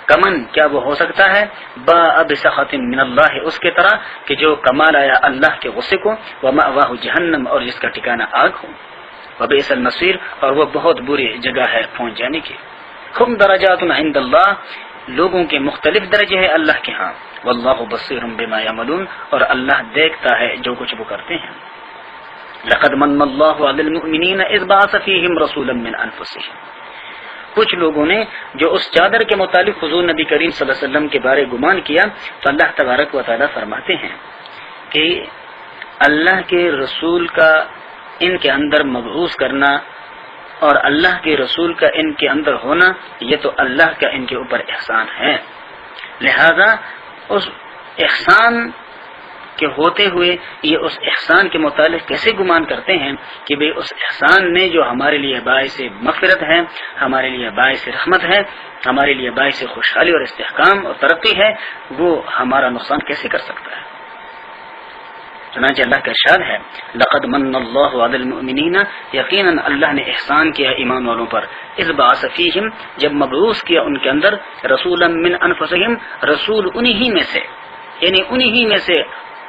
کمن کیا وہ ہو سکتا ہے، باء بسخط من اللہ، اس کے طرح کہ جو کما لایا اللہ کے غصے کو، ومأواہ جہنم، اور جس کا ٹھکانہ آگ ہو، وبئس المصیر، اور وہ بہت بری جگہ ہے پہنچ جانے کی۔ ہم درجات عند اللہ، لوگوں کے مختلف درجے ہیں اللہ کے ہاں، واللہ بصیر بما یعملون، اور اللہ دیکھتا ہے جو کچھ وہ کرتے ہیں۔ لقد من اللہ علی المؤمنین اذ بعث فیہم رسولا من انفسہم، کچھ لوگوں نے جو اس چادر کے متعلق حضور نبی کریم صلی اللہ علیہ وسلم کے بارے گمان کیا، تو اللہ تبارک و تعالیٰ فرماتے ہیں کہ اللہ کے رسول کا ان کے اندر مبعوث کرنا اور اللہ کے رسول کا ان کے اندر ہونا، یہ تو اللہ کا ان کے اوپر احسان ہے۔ لہذا اس احسان کے ہوتے ہوئے یہ اس احسان کے متعلق کیسے گمان کرتے ہیں کہ بھئی اس احسان میں جو ہمارے لیے باعث مغفرت ہے، ہمارے لیے باعث رحمت ہے، ہمارے لیے باعث خوشحالی اور استحکام اور ترقی ہے، وہ ہمارا نقصان کیسے کر سکتا ہے؟ چنانچہ اللہ کا ارشاد ہے، لقد من اللہ علی المؤمنین، یقیناً اللہ نے احسان کیا ایمان والوں پر، اذ بعث فیہم، جب مبعوث کیا ان کے اندر، رسولا من انفسہم، رسول انہی میں سے، یعنی انہی میں سے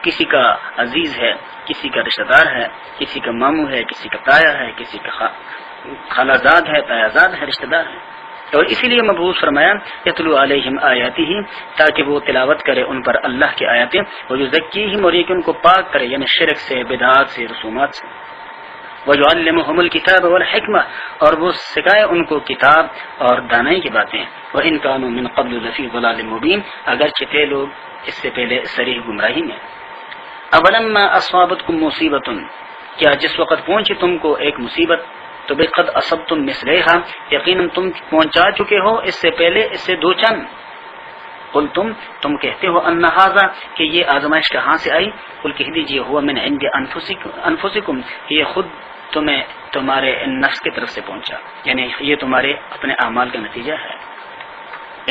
کسی کا عزیز ہے، کسی کا رشتہ دار ہے، کسی کا ماموں ہے، کسی کا تایا ہے، کسی کا خالہ زاد ہے، تایا زاد ہے، رشتہ دار ہے، اور اسی لیے مبعوث فرمایا یتلو علیہم آیاتہ، تاکہ وہ تلاوت کرے ان پر اللہ کی آیاتیں، ویزکیہم، اور یہ کہ ان کو پاک کرے یعنی شرک سے، بدعات سے، رسومات سے، ویعلمہم الکتاب والحکمہ، اور وہ سکھائے ان کو کتاب اور دانائی کی باتیں، وان کانوا من قبل لفی ضلال مبین، اگرچہ تھے لوگ اس سے پہلے صریح گمراہی میں۔ اولما اصابتکم مصیبۃ، کیا جس وقت پہنچی تم کو ایک مصیبت، تو بے قد اصبتم مثلہا، یقیناً تم پہنچا چکے ہو اس سے پہلے اس سے دو چند، قل تم کہتے ہو ان ھذا، کہ یہ آزمائش کہاں سے آئی، قل کہہ دیجیے ہوا من عند انفسکم، یہ خود تمہیں تمہارے نفس کی طرف سے پہنچا، یعنی یہ تمہارے اپنے اعمال کا نتیجہ ہے۔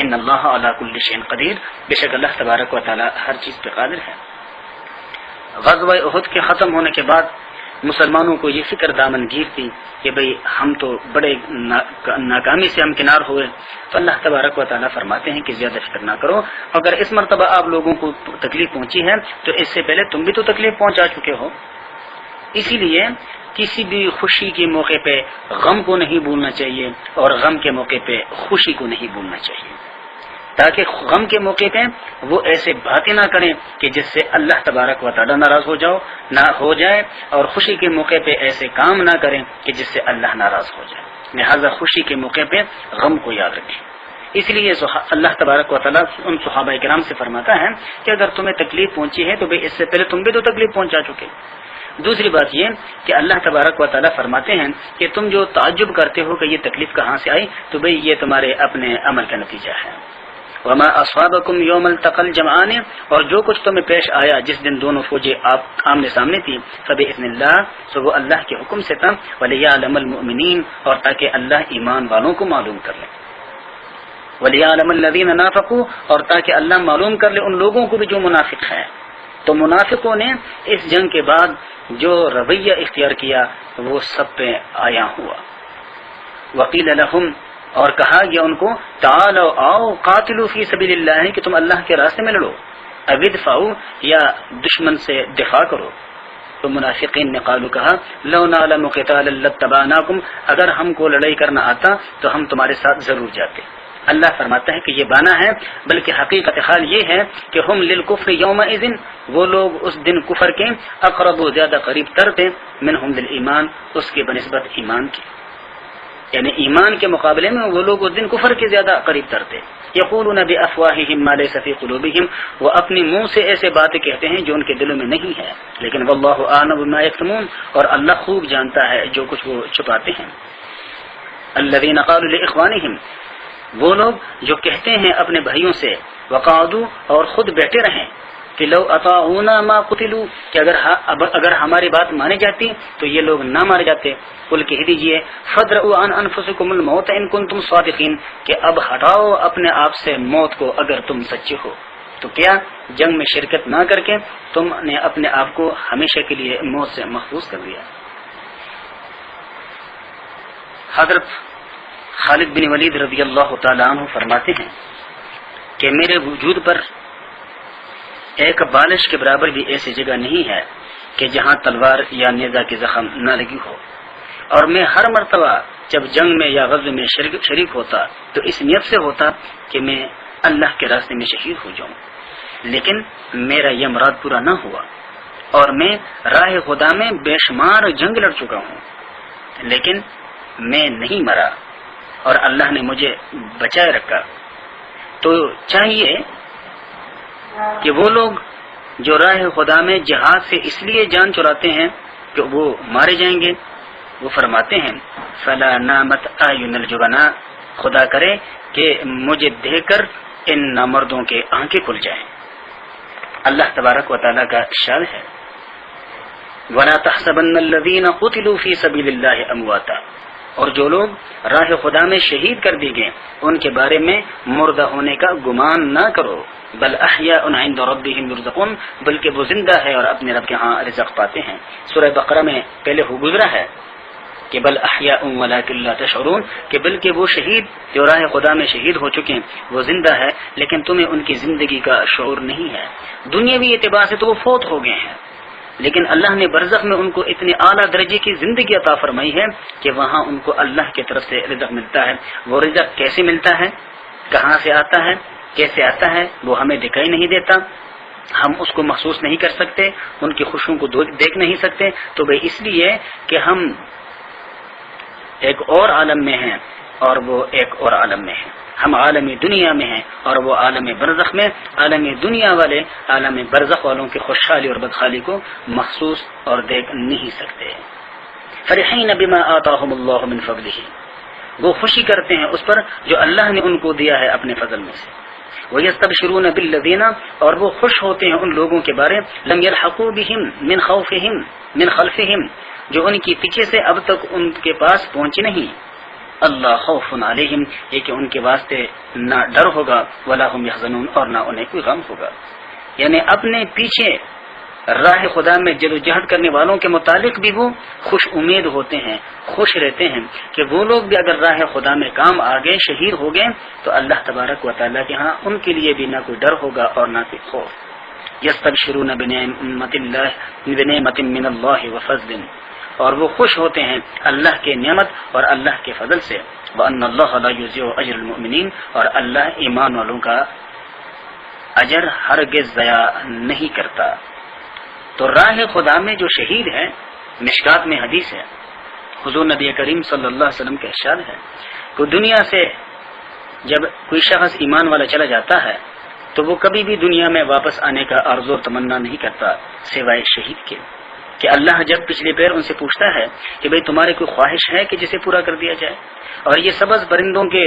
ان اللہ علی کل شیء قدیر، بے شک اللہ تبارک و تعالی ہر چیز پہ قادر ہے۔ غزوہ احد کے ختم ہونے کے بعد مسلمانوں کو یہ فکر دامن گیر تھی کہ بھئی ہم تو بڑے ناکامی سے ہمکنار ہوئے، تو اللہ تبارک و تعالیٰ فرماتے ہیں کہ زیادہ فکر نہ کرو، اگر اس مرتبہ آپ لوگوں کو تکلیف پہنچی ہے تو اس سے پہلے تم بھی تو تکلیف پہنچا چکے ہو، اسی لیے کسی بھی خوشی کے موقع پہ غم کو نہیں بھولنا چاہیے اور غم کے موقع پہ خوشی کو نہیں بھولنا چاہیے، تاکہ غم کے موقع پہ وہ ایسے باتیں نہ کریں کہ جس سے اللہ تبارک و تعالیٰ ناراض ہو جائے، اور خوشی کے موقع پہ ایسے کام نہ کریں کہ جس سے اللہ ناراض ہو جائے، لہذا خوشی کے موقع پہ غم کو یاد رکھیں۔ اس لیے اللہ تبارک و تعالیٰ ان صحابہ کرام سے فرماتا ہے کہ اگر تمہیں تکلیف پہنچی ہے تو بھئی اس سے پہلے تم بھی تو تکلیف پہنچا چکے۔ دوسری بات یہ کہ اللہ تبارک و تعالیٰ فرماتے ہیں کہ تم جو تعجب کرتے ہو کہ یہ تکلیف کہاں سے آئی، تو بھئی یہ تمہارے اپنے عمل کا نتیجہ ہے۔ وما اصابکم یوم التقى الجمعان، اور جو کچھ تمہیں پیش آیا جس دن دونوں فوجیں آپ آمنے سامنے تھی، فبإذن اللہ، سو وہ اللہ کے حکم سے تھا، ولیعلم المؤمنین، اور تاکہ اللہ ایمان والوں کو معلوم کر لے، ولیعلم الذین نافقوا، اور تاکہ اللہ معلوم کر لے ان لوگوں کو بھی جو منافق ہیں۔ تو منافقوں نے اس جنگ کے بعد جو رویہ اختیار کیا وہ سب پہ آیا ہوا. وقیل لہم، اور کہا گیا ان کو، تعالوا آؤ، قاتلوا فی سبیل اللہ، کہ تم اللہ کے راستے میں لڑو، او ادفعوا، یا دشمن سے دفاع کرو. تو منافقین نے قالوا، کہا، لو نعلم قتالا لاتبعناکم، اگر ہم کو لڑائی کرنا آتا تو ہم تمہارے ساتھ ضرور جاتے. اللہ فرماتا ہے کہ یہ بانا ہے، بلکہ حقیقت حال یہ ہے کہ ہم للکفر یومئذ، وہ لوگ اس دن کفر کے، اقرب، زیادہ قریب تر تھے، منہم للایمان، اس کے بنسبت ایمان کے، یعنی ایمان کے مقابلے میں وہ لوگ اس دن کفر کے زیادہ قریب تر تھے. یقولون بافواہہم ما لیس فی قلوبہم، وہ اپنے منہ سے ایسے باتیں کہتے ہیں جو ان کے دلوں میں نہیں ہے، لیکن واللہ اعلم بما یکتمون، اور اللہ خوب جانتا ہے جو کچھ وہ چھپاتے ہیں. الذین قالوا لاخوانہم، وہ لوگ جو کہتے ہیں اپنے بھائیوں سے، وقعدوا، اور خود بیٹھے رہیں، کہ لو اطاعونا ما قتلوا، کہ اگر ہماری بات مانی جاتی تو یہ لوگ نہ مارے جاتے. قل کہہ دیجئے، فادرؤوا عن انفسکم الموت ان کنتم صادقین، کہ اب ہٹاؤ اپنے آپ سے موت کو اگر تم سچے ہو. تو کیا جنگ میں شرکت نہ کر کے تم نے اپنے آپ کو ہمیشہ کے لیے موت سے محفوظ کر دیا؟ حضرت خالد بن ولید رضی اللہ تعالیٰ عنہ فرماتے ہیں کہ میرے وجود پر ایک بالش کے برابر بھی ایسی جگہ نہیں ہے کہ جہاں تلوار یا نیزہ کی زخم نہ لگی ہو، اور میں ہر مرتبہ جب جنگ میں یا غزو میں شریک ہوتا تو اس نیت سے ہوتا کہ میں اللہ کے راستے میں شہید ہو جاؤں، لیکن میرا یہ مراد پورا نہ ہوا، اور میں راہ خدا میں بے شمار جنگ لڑ چکا ہوں، لیکن میں نہیں مرا اور اللہ نے مجھے بچائے رکھا. تو چاہیے کہ وہ لوگ جو راہ خدا میں جہاد سے اس لیے جان چراتے ہیں کہ وہ مارے جائیں گے، وہ فرماتے ہیں فلا نامت اعین الجبناء، خدا کرے کہ مجھے دیکھ کر ان نامردوں کے آنکھیں کھل جائیں. اللہ تبارک و تعالیٰ کا ارشاد ہے، ولا تحسبن الذین قتلوا فی سبیل اللہ امواتا، اور جو لوگ راہ خدا میں شہید کر دی گئے ان کے بارے میں مردہ ہونے کا گمان نہ کرو، بل احیاء عند ربهم یرزقون، بلکہ وہ زندہ ہے اور اپنے رب کے ہاں رزق پاتے ہیں. سورہ بقرہ میں پہلے ہو گزرا ہے کہ بل احیاء ولکن لا تشعرون، کہ بلکہ وہ شہید جو راہ خدا میں شہید ہو چکے ہیں وہ زندہ ہے، لیکن تمہیں ان کی زندگی کا شعور نہیں ہے. دنیاوی اعتبار سے تو وہ فوت ہو گئے ہیں، لیکن اللہ نے برزخ میں ان کو اتنی اعلیٰ درجے کی زندگی عطا فرمائی ہے کہ وہاں ان کو اللہ کی طرف سے رزق ملتا ہے. وہ رزق کیسے ملتا ہے، کہاں سے آتا ہے، کیسے آتا ہے، وہ ہمیں دکھائی نہیں دیتا، ہم اس کو محسوس نہیں کر سکتے، ان کی خوشیوں کو دیکھ نہیں سکتے. تو بھائی اس لیے کہ ہم ایک اور عالم میں ہیں اور وہ ایک اور عالم میں ہیں. ہم عالم دنیا میں ہیں اور وہ عالم برزخ میں. عالم دنیا والے عالم برزخ والوں کی خوشحالی اور بدحالی کو محسوس اور دیکھ نہیں سکتے. فرحین بما آتاہم اللہ من فضلہ، وہ خوشی کرتے ہیں اس پر جو اللہ نے ان کو دیا ہے اپنے فضل میں سے. وَيَسْتَبْشِرُونَ بِالَّذِينَ، اور وہ خوش ہوتے ہیں ان لوگوں کے بارے لم يلحقوا بهم من خلفهم، جو ان کی پیچھے سے اب تک ان کے پاس پہنچے نہیں. اللہ خوف علیہم، یہ کہ ان کے واسطے نہ ڈر ہوگا، ولا هم يحزنون، اور نہ انہیں کوئی غم ہوگا. یعنی اپنے پیچھے راہ خدا میں جدوجہد کرنے والوں کے متعلق بھی وہ خوش امید ہوتے ہیں، خوش رہتے ہیں کہ وہ لوگ بھی اگر راہ خدا میں کام آ گئے، شہید ہو گئے، تو اللہ تبارک و تعالیٰ کے ہاں ان کے لیے بھی نہ کوئی ڈر ہوگا اور نہ کوئی خوف. یستبشرون بنعمت من اللہ وفضل، اور وہ خوش ہوتے ہیں اللہ کے نعمت اور اللہ کے فضل سے. وَأَنَّ اللَّهَ لَا يُضِيعُ أَجْرَ الْمُؤْمِنِينَ، اور اللہ ایمان والوں کا اجر ہرگز ضائع نہیں کرتا. تو راہ خدا میں جو شہید ہے، مشکات میں حدیث ہے، حضور نبی کریم صلی اللہ علیہ وسلم کا ارشاد ہے کہ دنیا سے جب کوئی شخص ایمان والا چلا جاتا ہے تو وہ کبھی بھی دنیا میں واپس آنے کا آرزو اور تمنا نہیں کرتا سوائے شہید کے، کہ اللہ جب پچھلے پیر ان سے پوچھتا ہے کہ بھئی تمہارے کوئی خواہش ہے کہ جسے پورا کر دیا جائے. اور یہ سبز پرندوں کے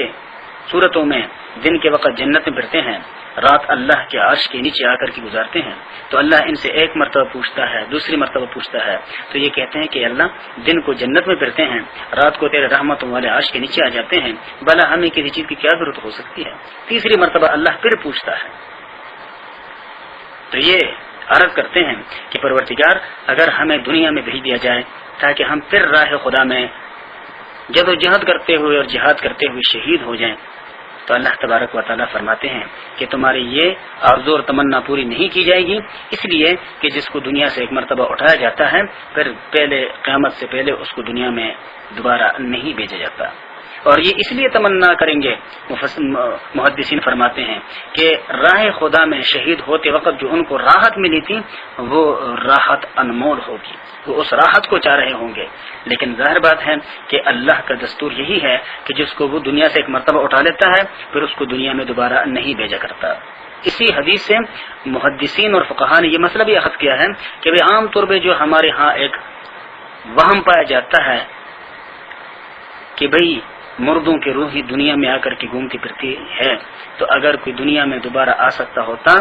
صورتوں میں دن کے وقت جنت میں پھرتے ہیں، رات اللہ کے عرش کے نیچے آ کر کے گزارتے ہیں. تو اللہ ان سے ایک مرتبہ پوچھتا ہے، دوسری مرتبہ پوچھتا ہے، تو یہ کہتے ہیں کہ اللہ دن کو جنت میں پھرتے ہیں، رات کو تیرے رحمتوں والے عرش کے نیچے آ جاتے ہیں، بھلا ہمیں کسی چیز کی کیا ضرورت ہو سکتی ہے. تیسری مرتبہ اللہ پھر پوچھتا ہے. تو یہ عرض کرتے ہیں کہ پروردگار اگر ہمیں دنیا میں بھیج دیا جائے تاکہ ہم پھر راہ خدا میں جد و جہد کرتے ہوئے اور جہاد کرتے ہوئے شہید ہو جائیں، تو اللہ تبارک و تعالیٰ فرماتے ہیں کہ تمہاری یہ آرزو اور تمنا پوری نہیں کی جائے گی، اس لیے کہ جس کو دنیا سے ایک مرتبہ اٹھایا جاتا ہے پھر پہلے قیامت سے پہلے اس کو دنیا میں دوبارہ نہیں بھیجا جاتا۔ اور یہ اس لیے تمنا کریں گے، محدثین فرماتے ہیں کہ راہ خدا میں شہید ہوتے وقت جو ان کو راحت ملی تھی وہ راحت انمول ہوگی، وہ اس راحت کو چاہ رہے ہوں گے۔ لیکن ظاہر بات ہے کہ اللہ کا دستور یہی ہے کہ جس کو وہ دنیا سے ایک مرتبہ اٹھا لیتا ہے پھر اس کو دنیا میں دوبارہ نہیں بھیجا کرتا۔ اسی حدیث سے محدثین اور فقہاء نے یہ مسئلہ بھی اخذ کیا ہے کہ عام طور پہ جو ہمارے ہاں ایک وہم پایا جاتا ہے کہ بھئی مردوں کی روح ہی دنیا میں آ کر کے گھومتی پھرتی ہے، تو اگر کوئی دنیا میں دوبارہ آ سکتا ہوتا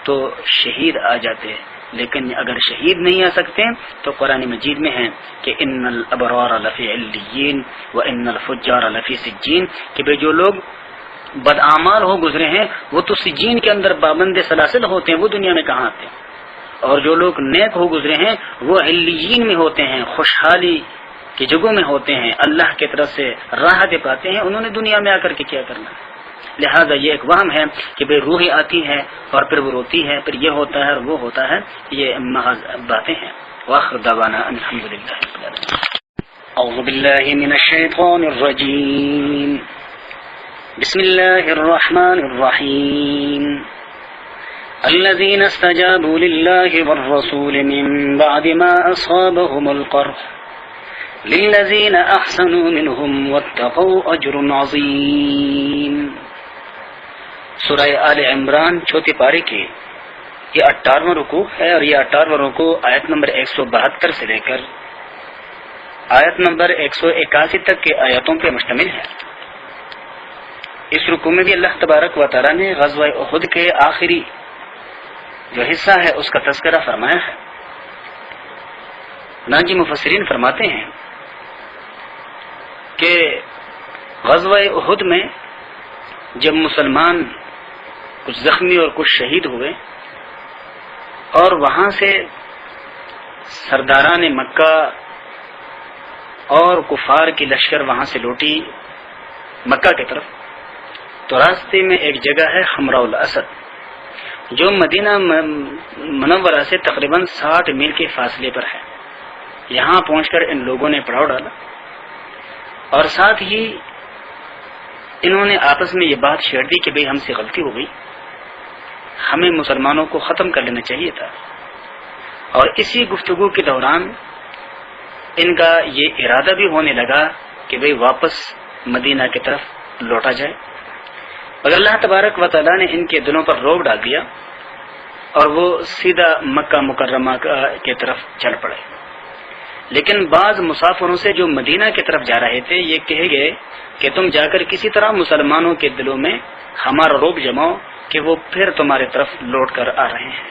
تو شہید آ جاتے، لیکن اگر شہید نہیں آ سکتے تو قرآن مجید میں ہے کہ ان الابرار لفی علیین و ان الفجار لفی سجین، کہ بھئی جو لوگ بدعمال ہو گزرے ہیں وہ تو سجین کے اندر پابند سلاسل ہوتے ہیں، وہ دنیا میں کہاں آتے ہیں، اور جو لوگ نیک ہو گزرے ہیں وہ علیین میں ہوتے ہیں، خوشحالی کی جگہوں میں ہوتے ہیں، اللہ کی طرف سے راحت پاتے ہیں، انہوں نے دنیا میں آ کر کے کیا کرنا ہے۔ لہذا یہ ایک وہم ہے کہ بھئی روحیں آتی ہے اور پھر وہ روتی ہے، پھر یہ ہوتا ہے اور وہ ہوتا ہے، یہ محض باتیں ہیں۔ وآخر دعوانا الحمدللہ رب العالمین۔ اعوذ باللہ من الشیطان الرجیم، بسم اللہ الرحمن الرحیم۔ الذين استجابوا لله والرسول من بعد ما أصابهم القرح للذين أحسنوا منهم واتقوا أجر عظيم۔ سورہ آل عمران چوتھی پارے کی یہ 58واں رکوع ہے، اور یہ 58واں رکوع آیت نمبر 172 سے لے کر آیت نمبر 181 تک کے آیاتوں پر مشتمل ہے۔ اس رکوع میں بھی اللہ تبارک و تعالی نے غزوہ احد کے آخری جو حصہ ہے اس کا تذکرہ فرمایا ہے۔ ناجی مفسرین فرماتے ہیں کہ غزوہ احد میں جب مسلمان کچھ زخمی اور کچھ شہید ہوئے اور وہاں سے سرداران مکہ اور کفار کی لشکر وہاں سے لوٹی مکہ کی طرف، تو راستے میں ایک جگہ ہے حمراء الاسد جو مدینہ منورہ سے تقریباً 60 میل کے فاصلے پر ہے۔ یہاں پہنچ کر ان لوگوں نے پڑاؤ ڈالا اور ساتھ ہی انہوں نے آپس میں یہ بات چھیڑ دی کہ بھئی ہم سے غلطی ہو گئی، ہمیں مسلمانوں کو ختم کر لینا چاہیے تھا۔ اور اسی گفتگو کے دوران ان کا یہ ارادہ بھی ہونے لگا کہ بھئی واپس مدینہ کی طرف لوٹا جائے، مگر اللہ تبارک و تعالیٰ نے ان کے دلوں پر روک ڈال دیا اور وہ سیدھا مکہ مکرمہ کی طرف چل پڑے۔ لیکن بعض مسافروں سے جو مدینہ کی طرف جا رہے تھے یہ کہے گئے کہ تم جا کر کسی طرح مسلمانوں کے دلوں میں ہمارا رعب جماؤ کہ وہ پھر تمہاری طرف لوٹ کر آ رہے ہیں۔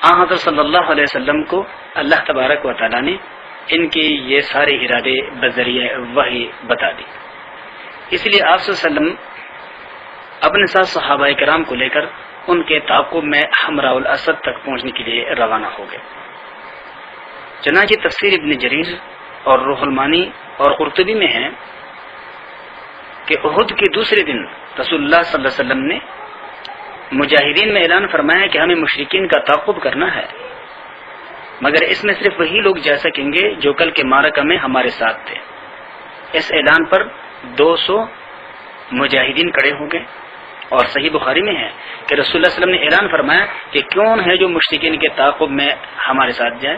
حضرت صلی اللہ علیہ وسلم کو اللہ تبارک و تعالیٰ نے ان کی یہ سارے ارادے بذریعہ وحی بتا دی۔ اس لیے آپ صلی اللہ علیہ وسلم اپنے ساتھ صحابہ کرام کو لے کر ان کے تعاقب میں حمراء الاسد تک پہنچنے کے لیے روانہ ہو گئے۔ چنانچہ تفسیر ابن جریر اور روح المانی اور قرطبی میں ہے کہ احد کے دوسرے دن رسول اللہ صلی اللہ علیہ وسلم نے مجاہدین میں اعلان فرمایا کہ ہمیں مشرکین کا تعاقب کرنا ہے، مگر اس میں صرف وہی لوگ جا سکیں گے جو کل کے معرکہ میں ہمارے ساتھ تھے۔ اس اعلان پر 200 مجاہدین کڑے ہو گئے، اور صحیح بخاری میں ہے کہ رسول اللہ صلی اللہ علیہ وسلم نے اعلان فرمایا کہ کون ہے جو مشرکین کے تعاقب میں ہمارے ساتھ جائے،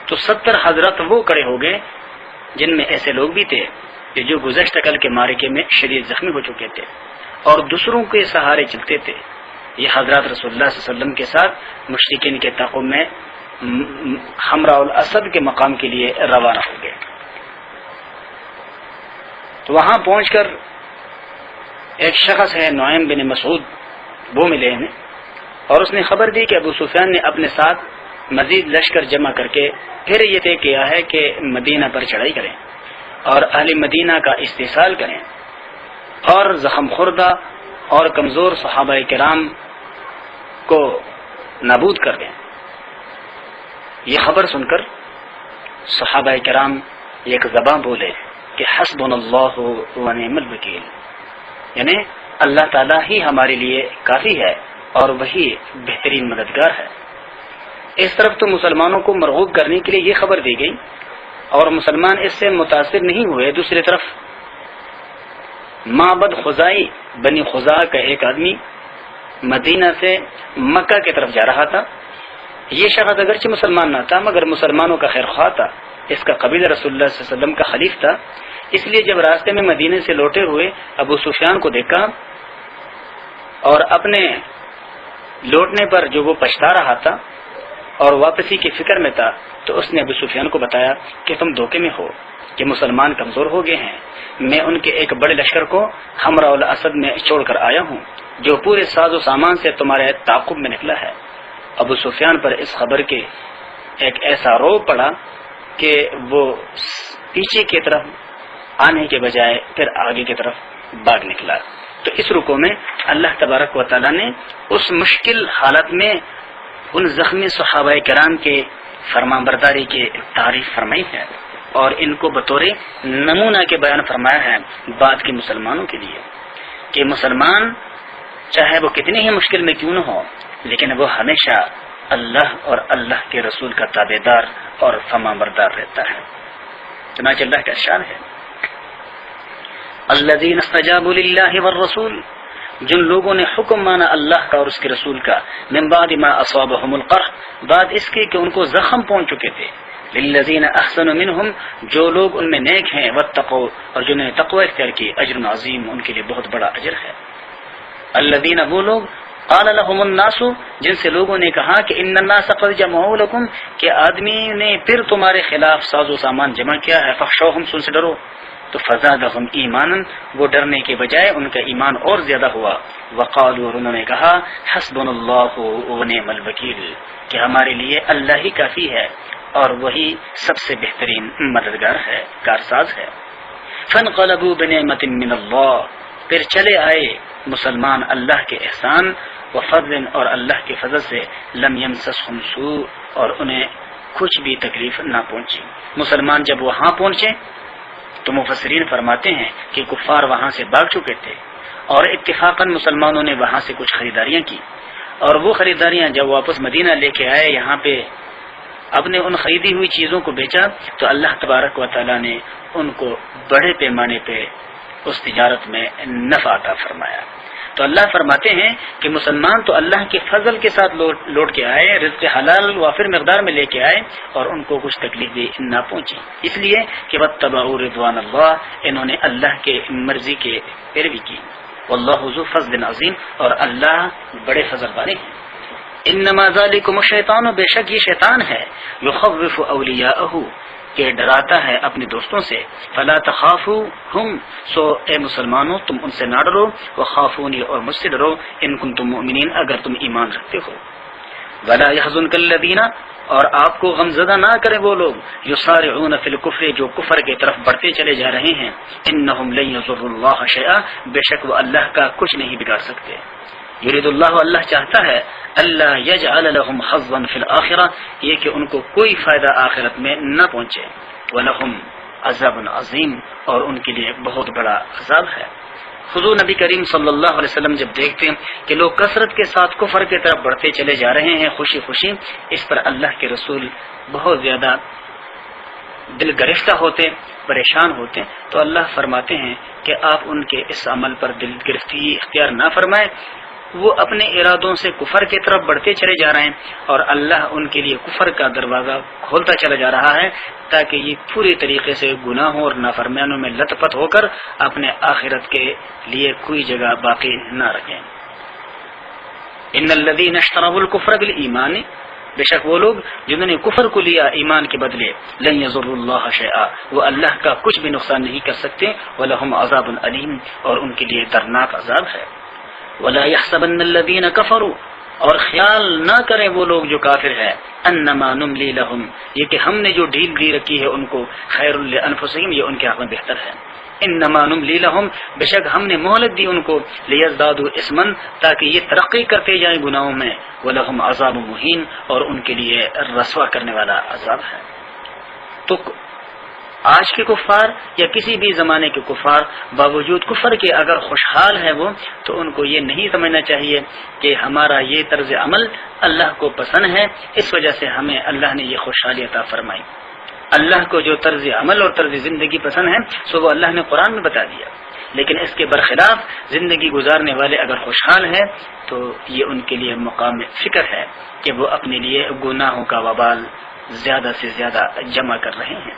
تو 70 حضرات وہ کڑے ہو گئے جن میں ایسے لوگ بھی تھے کہ جو گزشتہ کل کے معرکے میں شدید زخمی ہو چکے تھے اور دوسروں کے سہارے چلتے تھے۔ یہ حضرات رسول اللہ صلی اللہ علیہ وسلم کے ساتھ مشرکین کے تعاقب میں حمراء الاسد کے مقام کے لیے روانہ ہو گئے۔ تو وہاں پہنچ کر ایک شخص ہے نعیم بن مسعود، وہ ملے ہیں اور اس نے خبر دی کہ ابو سفیان نے اپنے ساتھ مزید لشکر جمع کر کے پھر یہ طے کیا ہے کہ مدینہ پر چڑھائی کریں اور اہل مدینہ کا استحصال کریں اور زخم خوردہ اور کمزور صحابہ کرام کو نابود کر دیں۔ یہ خبر سن کر صحابہ کرام ایک زبان بولے کہ حسبنا اللہ و نعم الوکیل، یعنی اللہ تعالیٰ ہی ہمارے لیے کافی ہے اور وہی بہترین مددگار ہے۔ اس طرف تو مسلمانوں کو مرغوب کرنے کے لیے یہ خبر دی گئی اور مسلمان اس سے متاثر نہیں ہوئے۔ دوسری طرف معبد خزائی بنی خزاع کا ایک آدمی مدینہ سے مکہ کی طرف جا رہا تھا۔ یہ شخص اگرچہ مسلمان نہ تھا مگر مسلمانوں کا خیر خواہ تھا، اس کا قبیلہ رسول اللہ صلی اللہ علیہ وسلم کا حلیف تھا۔ اس لیے جب راستے میں مدینے سے لوٹے ہوئے ابو سفیان کو دیکھا اور اپنے لوٹنے پر جو وہ پچھتا رہا تھا اور واپسی کی فکر میں تھا، تو اس نے ابو سفیان کو بتایا کہ تم دھوکے میں ہو، کہ مسلمان کمزور ہو گئے ہیں، میں ان کے ایک بڑے لشکر کو حمراء الاسد میں چھوڑ کر آیا ہوں جو پورے ساز و سامان سے تمہارے تعاقب میں نکلا ہے۔ ابو سفیان پر اس خبر کے ایک ایسا رعب پڑا کہ وہ پیچھے کی طرف آنے کے بجائے پھر آگے کی طرف بھاگ نکلا۔ تو اس رکوع میں اللہ تبارک و تعالیٰ نے اس مشکل حالت میں ان زخمی صحابہ کرام کے فرمانبرداری کی تعریف فرمائی ہے اور ان کو بطور نمونہ کے بیان فرمایا ہے بعد کے مسلمانوں کے لیے، کہ مسلمان چاہے وہ کتنی ہی مشکل میں کیوں نہ ہو لیکن وہ ہمیشہ اللہ اور اللہ کے رسول کا تابع دار اور فرمانبردار رہتا ہے۔ چنانچہ اللہ کا ارشاد ہے الذین استجابوا للہ والرسول، جن لوگوں نے حکم مانا اللہ کا اور اس کے رسول کا، من بعد ما اصابهم القرح، بعد اس کے کہ ان کو زخم پہنچ چکے تھے، للذین احسنوا منہم، جو لوگ ان میں نیک ہیں، واتقوا، اور جنہوں نے تقوی اختیار کی، اجر عظیم، ان کے لیے بہت بڑا اجر ہے۔ الذین، وہ لوگ، قال لهم الناس، جن سے لوگوں نے کہا کہ ان الناس قد جمعوا لكم، کہ آدمی نے پھر تمہارے خلاف ساز و سامان جمع کیا ہے، فخشوہم، سن سے ڈرو، تو فزادہم ایمانا، وہ ڈرنے کے بجائے ان کا ایمان اور زیادہ ہوا، وقالوا، اور انہوں نے کہا حسبنا اللہ ونعم الوکیل، کہ ہمارے لیے اللہ ہی کافی ہے اور وہی سب سے بہترین مددگار ہے، کارساز ہے۔ فانقلبوا بنعمت من اللہ، پھر چلے آئے مسلمان اللہ کے احسان وفضل، اور اللہ کے فضل سے، لم یمسسہم سوء، اور انہیں کچھ بھی تکلیف نہ پہنچی۔ مسلمان جب وہاں پہنچے تو مفسرین فرماتے ہیں کہ کفار وہاں سے بھاگ چکے تھے اور اتفاقاً مسلمانوں نے وہاں سے کچھ خریداریاں کی، اور وہ خریداریاں جب واپس مدینہ لے کے آئے، یہاں پہ اپنے ان خریدی ہوئی چیزوں کو بیچا، تو اللہ تبارک و تعالیٰ نے ان کو بڑے پیمانے پہ اس تجارت میں نفع عطا فرمایا۔ تو اللہ فرماتے ہیں کہ مسلمان تو اللہ کے فضل کے ساتھ لوٹ کے آئے، رزق حلال وافر مقدار میں لے کے آئے، اور ان کو کچھ تکلیف بھی نہ پہنچی، اس لیے کہ واتبعوا رضوان اللہ، انہوں نے اللہ کے مرضی کے پیروی کی۔ واللہ ذو فضل عظیم، اور اللہ بڑے فضل والے ہیں۔ انما ذالکم الشیطان، بے شک یہ شیطان ہے، یخوف اولیاءہ، کہ ڈراتا ہے اپنے دوستوں سے، فلا تخافوہم، سو اے مسلمانوں تم ان سے نہ ڈرو، وخافونی، اور مجھ سے ڈرو، ان کنتم مؤمنین، اگر تم ایمان رکھتے ہو۔ ولا يحزنک الذین، اور آپ کو غمزدہ نہ کریں وہ لوگ، یسارعون فی الکفر، جو کفر کی طرف بڑھتے چلے جا رہے ہیں، انہم لن یضروا اللہ شیئا، بے شک وہ اللہ کا کچھ نہیں بگاڑ سکتے۔ یرید اللہ، اللہ چاہتا ہے، اللہ یجعل لهم حظا فی الآخرہ، یہ کہ ان کو کوئی فائدہ آخرت میں نہ پہنچے، ولہم عذاب عظیم، اور ان کے لیے بہت بڑا عذاب ہے۔ حضور نبی کریم صلی اللہ علیہ وسلم جب دیکھتے کہ لوگ کثرت کے ساتھ کفر کی طرف بڑھتے چلے جا رہے ہیں خوشی خوشی، اس پر اللہ کے رسول بہت زیادہ دل گرفتہ ہوتے، پریشان ہوتے، تو اللہ فرماتے ہیں کہ آپ ان کے اس عمل پر دل گرفتی اختیار نہ فرمائیں، وہ اپنے ارادوں سے کفر کی طرف بڑھتے چلے جا رہے ہیں، اور اللہ ان کے لیے کفر کا دروازہ کھولتا چلا جا رہا ہے تاکہ یہ پوری طریقے سے گناہوں اور نافرمانیوں میں لت پت ہو کر اپنے آخرت کے لیے کوئی جگہ باقی نہ رکھیں۔ ان الذین اشتروا الکفر بالایمان، بے شک وہ لوگ جنہوں نے کفر کو لیا ایمان کے بدلے، لن یضروا اللہ شیئا، وہ اللہ کا کچھ بھی نقصان نہیں کر سکتے، ولہم عذاب علیم، اور ان کے لیے دردناک عذاب ہے۔ ولا يحسبن الذين كفروا، اور خیال نہ کریں وہ لوگ جو کافر ہے انما نملی لہم، یہ کہ ہم نے جو ڈھیل دی رکھی ہے ان کو، خیر لانفسہم، یہ ان کے حق میں بہتر ہے، انما نملی لہم، بے شک ہم نے مہلت دی ان کو، لیزدادوا اثما، تاکہ یہ ترقی کرتے جائیں گناہوں میں، ولہم عذاب مہین، اور ان کے لیے رسوا کرنے والا عذاب ہے۔ تو آج کے کفار یا کسی بھی زمانے کے کفار باوجود کفر کے اگر خوشحال ہے وہ، تو ان کو یہ نہیں سمجھنا چاہیے کہ ہمارا یہ طرز عمل اللہ کو پسند ہے، اس وجہ سے ہمیں اللہ نے یہ خوشحالی عطا فرمائی۔ اللہ کو جو طرز عمل اور طرز زندگی پسند ہے سو وہ اللہ نے قرآن میں بتا دیا، لیکن اس کے برخلاف زندگی گزارنے والے اگر خوشحال ہیں تو یہ ان کے لیے مقام فکر ہے کہ وہ اپنے لیے گناہوں کا وبال زیادہ سے زیادہ جمع کر رہے ہیں۔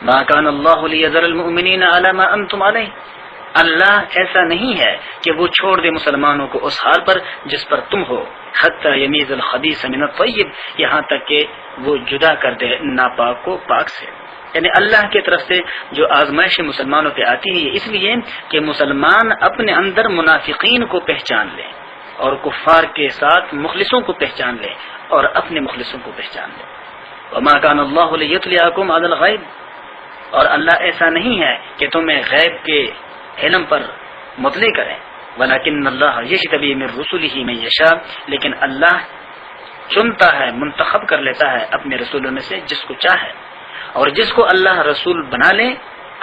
ما کان اللہ لیذر المؤمنین علی ما انتم علیہ، اللہ ایسا نہیں ہے کہ وہ چھوڑ دے مسلمانوں کو اس حال پر جس پر تم ہو، حتی یمیز الخبیث من الطیب، یہاں تک کہ وہ جدا کر دے ناپاک کو پاک سے۔ یعنی اللہ کی طرف سے جو آزمائش مسلمانوں پہ آتی ہے یہ اس لیے کہ مسلمان اپنے اندر منافقین کو پہچان لیں اور کفار کے ساتھ مخلصوں کو پہچان لیں اور اپنے مخلصوں کو پہچان لیں۔ وما کان اللہ لیطلعکم علی الغیب، اور اللہ ایسا نہیں ہے کہ تمہیں غیب کے علم پر مطلع کریں، ولکن اللہ یجتبی من رسلہ من یشاء، لیکن اللہ چنتا ہے، منتخب کر لیتا ہے اپنے رسولوں میں سے جس کو چاہے، اور جس کو اللہ رسول بنا لے،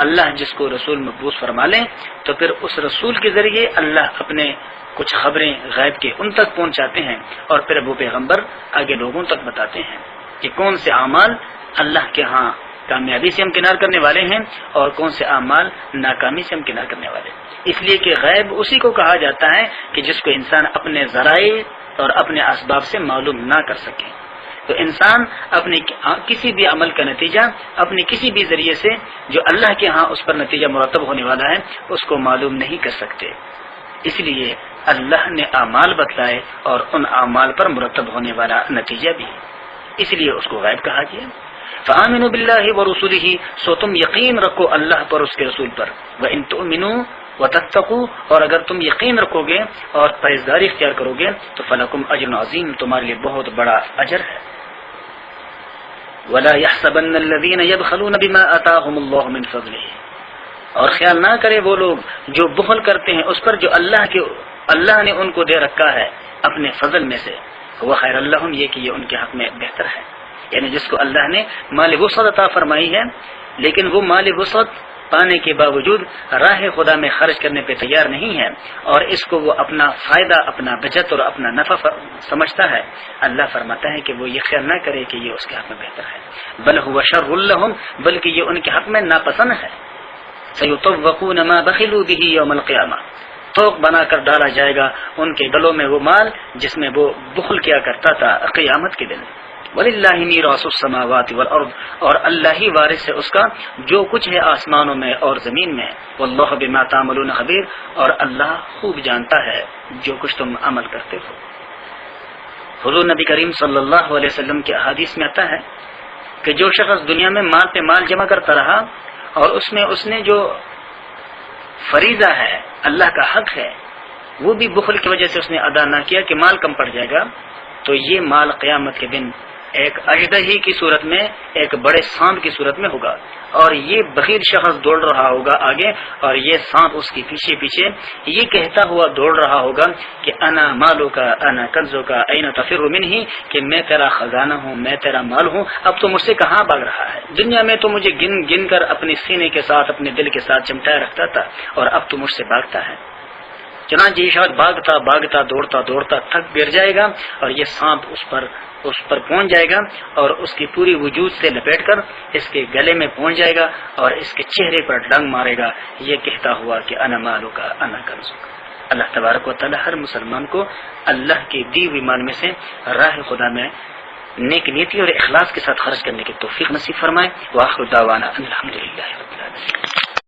اللہ جس کو رسول مبعوث فرما لے تو پھر اس رسول کے ذریعے اللہ اپنے کچھ خبریں غیب کے ان تک پہنچاتے ہیں، اور پھر وہ پیغمبر آگے لوگوں تک بتاتے ہیں کہ کون سے اعمال اللہ کے ہاں کامیابی سے ہمکنار کرنے والے ہیں اور کون سے اعمال ناکامی سے ہمکنار کرنے والے، اس لیے کہ غیب اسی کو کہا جاتا ہے کہ جس کو انسان اپنے ذرائع اور اپنے اسباب سے معلوم نہ کر سکے۔ تو انسان اپنے کسی بھی عمل کا نتیجہ اپنے کسی بھی ذریعے سے جو اللہ کے ہاں اس پر نتیجہ مرتب ہونے والا ہے اس کو معلوم نہیں کر سکتے، اس لیے اللہ نے اعمال بتلائے اور ان اعمال پر مرتب ہونے والا نتیجہ بھی، اس لیے اس کو غیب کہا گیا۔ فآمنوا باللہ ورسولہ، سو تم یقین رکھو اللہ پر، اس کے رسول پر، وإن تؤمنوا وتتقوا، اور اگر تم یقین رکھو گے اور پرہیزگاری اختیار کرو گے تو فلکم اجر عظیم، تمہارے لیے بہت بڑا اجر ہے۔ ولا يحسبن الذين يبخلون بما آتاهم الله من فضله، اور خیال نہ کرے وہ لوگ جو بخل کرتے ہیں اس پر جو اللہ نے ان کو دے رکھا ہے اپنے فضل میں سے، وہ خیر اللہم، یہ کہ یہ ان کے حق میں بہتر ہے، یعنی جس کو اللہ نے مال وسعت عطا فرمائی ہے لیکن وہ مال وسعت پانے کے باوجود راہ خدا میں خرچ کرنے پہ تیار نہیں ہے اور اس کو وہ اپنا فائدہ، اپنا بچت اور اپنا نفع سمجھتا ہے، اللہ فرماتا ہے کہ وہ یہ خیال نہ کرے کہ یہ اس کے حق میں بہتر ہے، بل هو شر لهم، بلکہ یہ ان کے حق میں ناپسند ہے۔ سیطوقون ما بخلوا به یوم القیامہ، توق بنا کر ڈالا جائے گا ان کے گلوں میں وہ مال جس میں وہ بخل کیا کرتا تھا قیامت کے دن۔ وَلِلَّهِ مِيرَاثُ السَّمَاوَاتِ وَالْأَرْضِ، اور اللہ ہی وارث ہے اس کا جو کچھ ہے آسمانوں میں اور زمین میں، وَاللَّهُ بِمَا تَعْمَلُونَ خَبِيرٌ، اور اللہ خوب جانتا ہے جو کچھ تم عمل کرتے ہو۔ حضور نبی کریم صلی اللہ علیہ وسلم کے احادیث میں آتا ہے کہ جو شخص دنیا میں مال پہ مال جمع کرتا رہا اور اس نے جو فریضہ ہے، اللہ کا حق ہے، وہ بھی بخل کی وجہ سے اس نے ادا نہ کیا کہ مال کم پڑ جائے گا، تو یہ مال قیامت کے دن ایک اژدہی کی صورت میں، ایک بڑے سانپ کی صورت میں ہوگا، اور یہ بخیل شخص دوڑ رہا ہوگا آگے اور یہ سانپ اس کے پیچھے پیچھے یہ کہتا ہوا دوڑ رہا ہوگا کہ انا مالو کا، انا کنزو کا، این تفر منہ، کہ میں تیرا خزانہ ہوں، میں تیرا مال ہوں، اب تو مجھ سے کہاں بھاگ رہا ہے؟ دنیا میں تو مجھے گن گن کر اپنے سینے کے ساتھ، اپنے دل کے ساتھ چمٹائے رکھتا تھا اور اب تو مجھ سے بھاگتا ہے۔ چنانچہ یہ شخص بھاگتا بھاگتا دوڑتا دوڑتا تھک گر جائے گا اور یہ سانپ اس پر پہنچ جائے گا اور اس کی پوری وجود سے لپیٹ کر اس کے گلے میں پہنچ جائے گا اور اس کے چہرے پر ڈنگ مارے گا، یہ کہتا ہوا کہ انا مالو کا، انا کنزو کا۔ اللہ تبارک و تعالی ہر مسلمان کو اللہ کی دی ہوئی مال میں سے راہ خدا میں نیک نیتی اور اخلاص کے ساتھ خرچ کرنے کی توفیق نصیب فرمائے۔ وآخر دعوانا الحمدللہ رب العالمین۔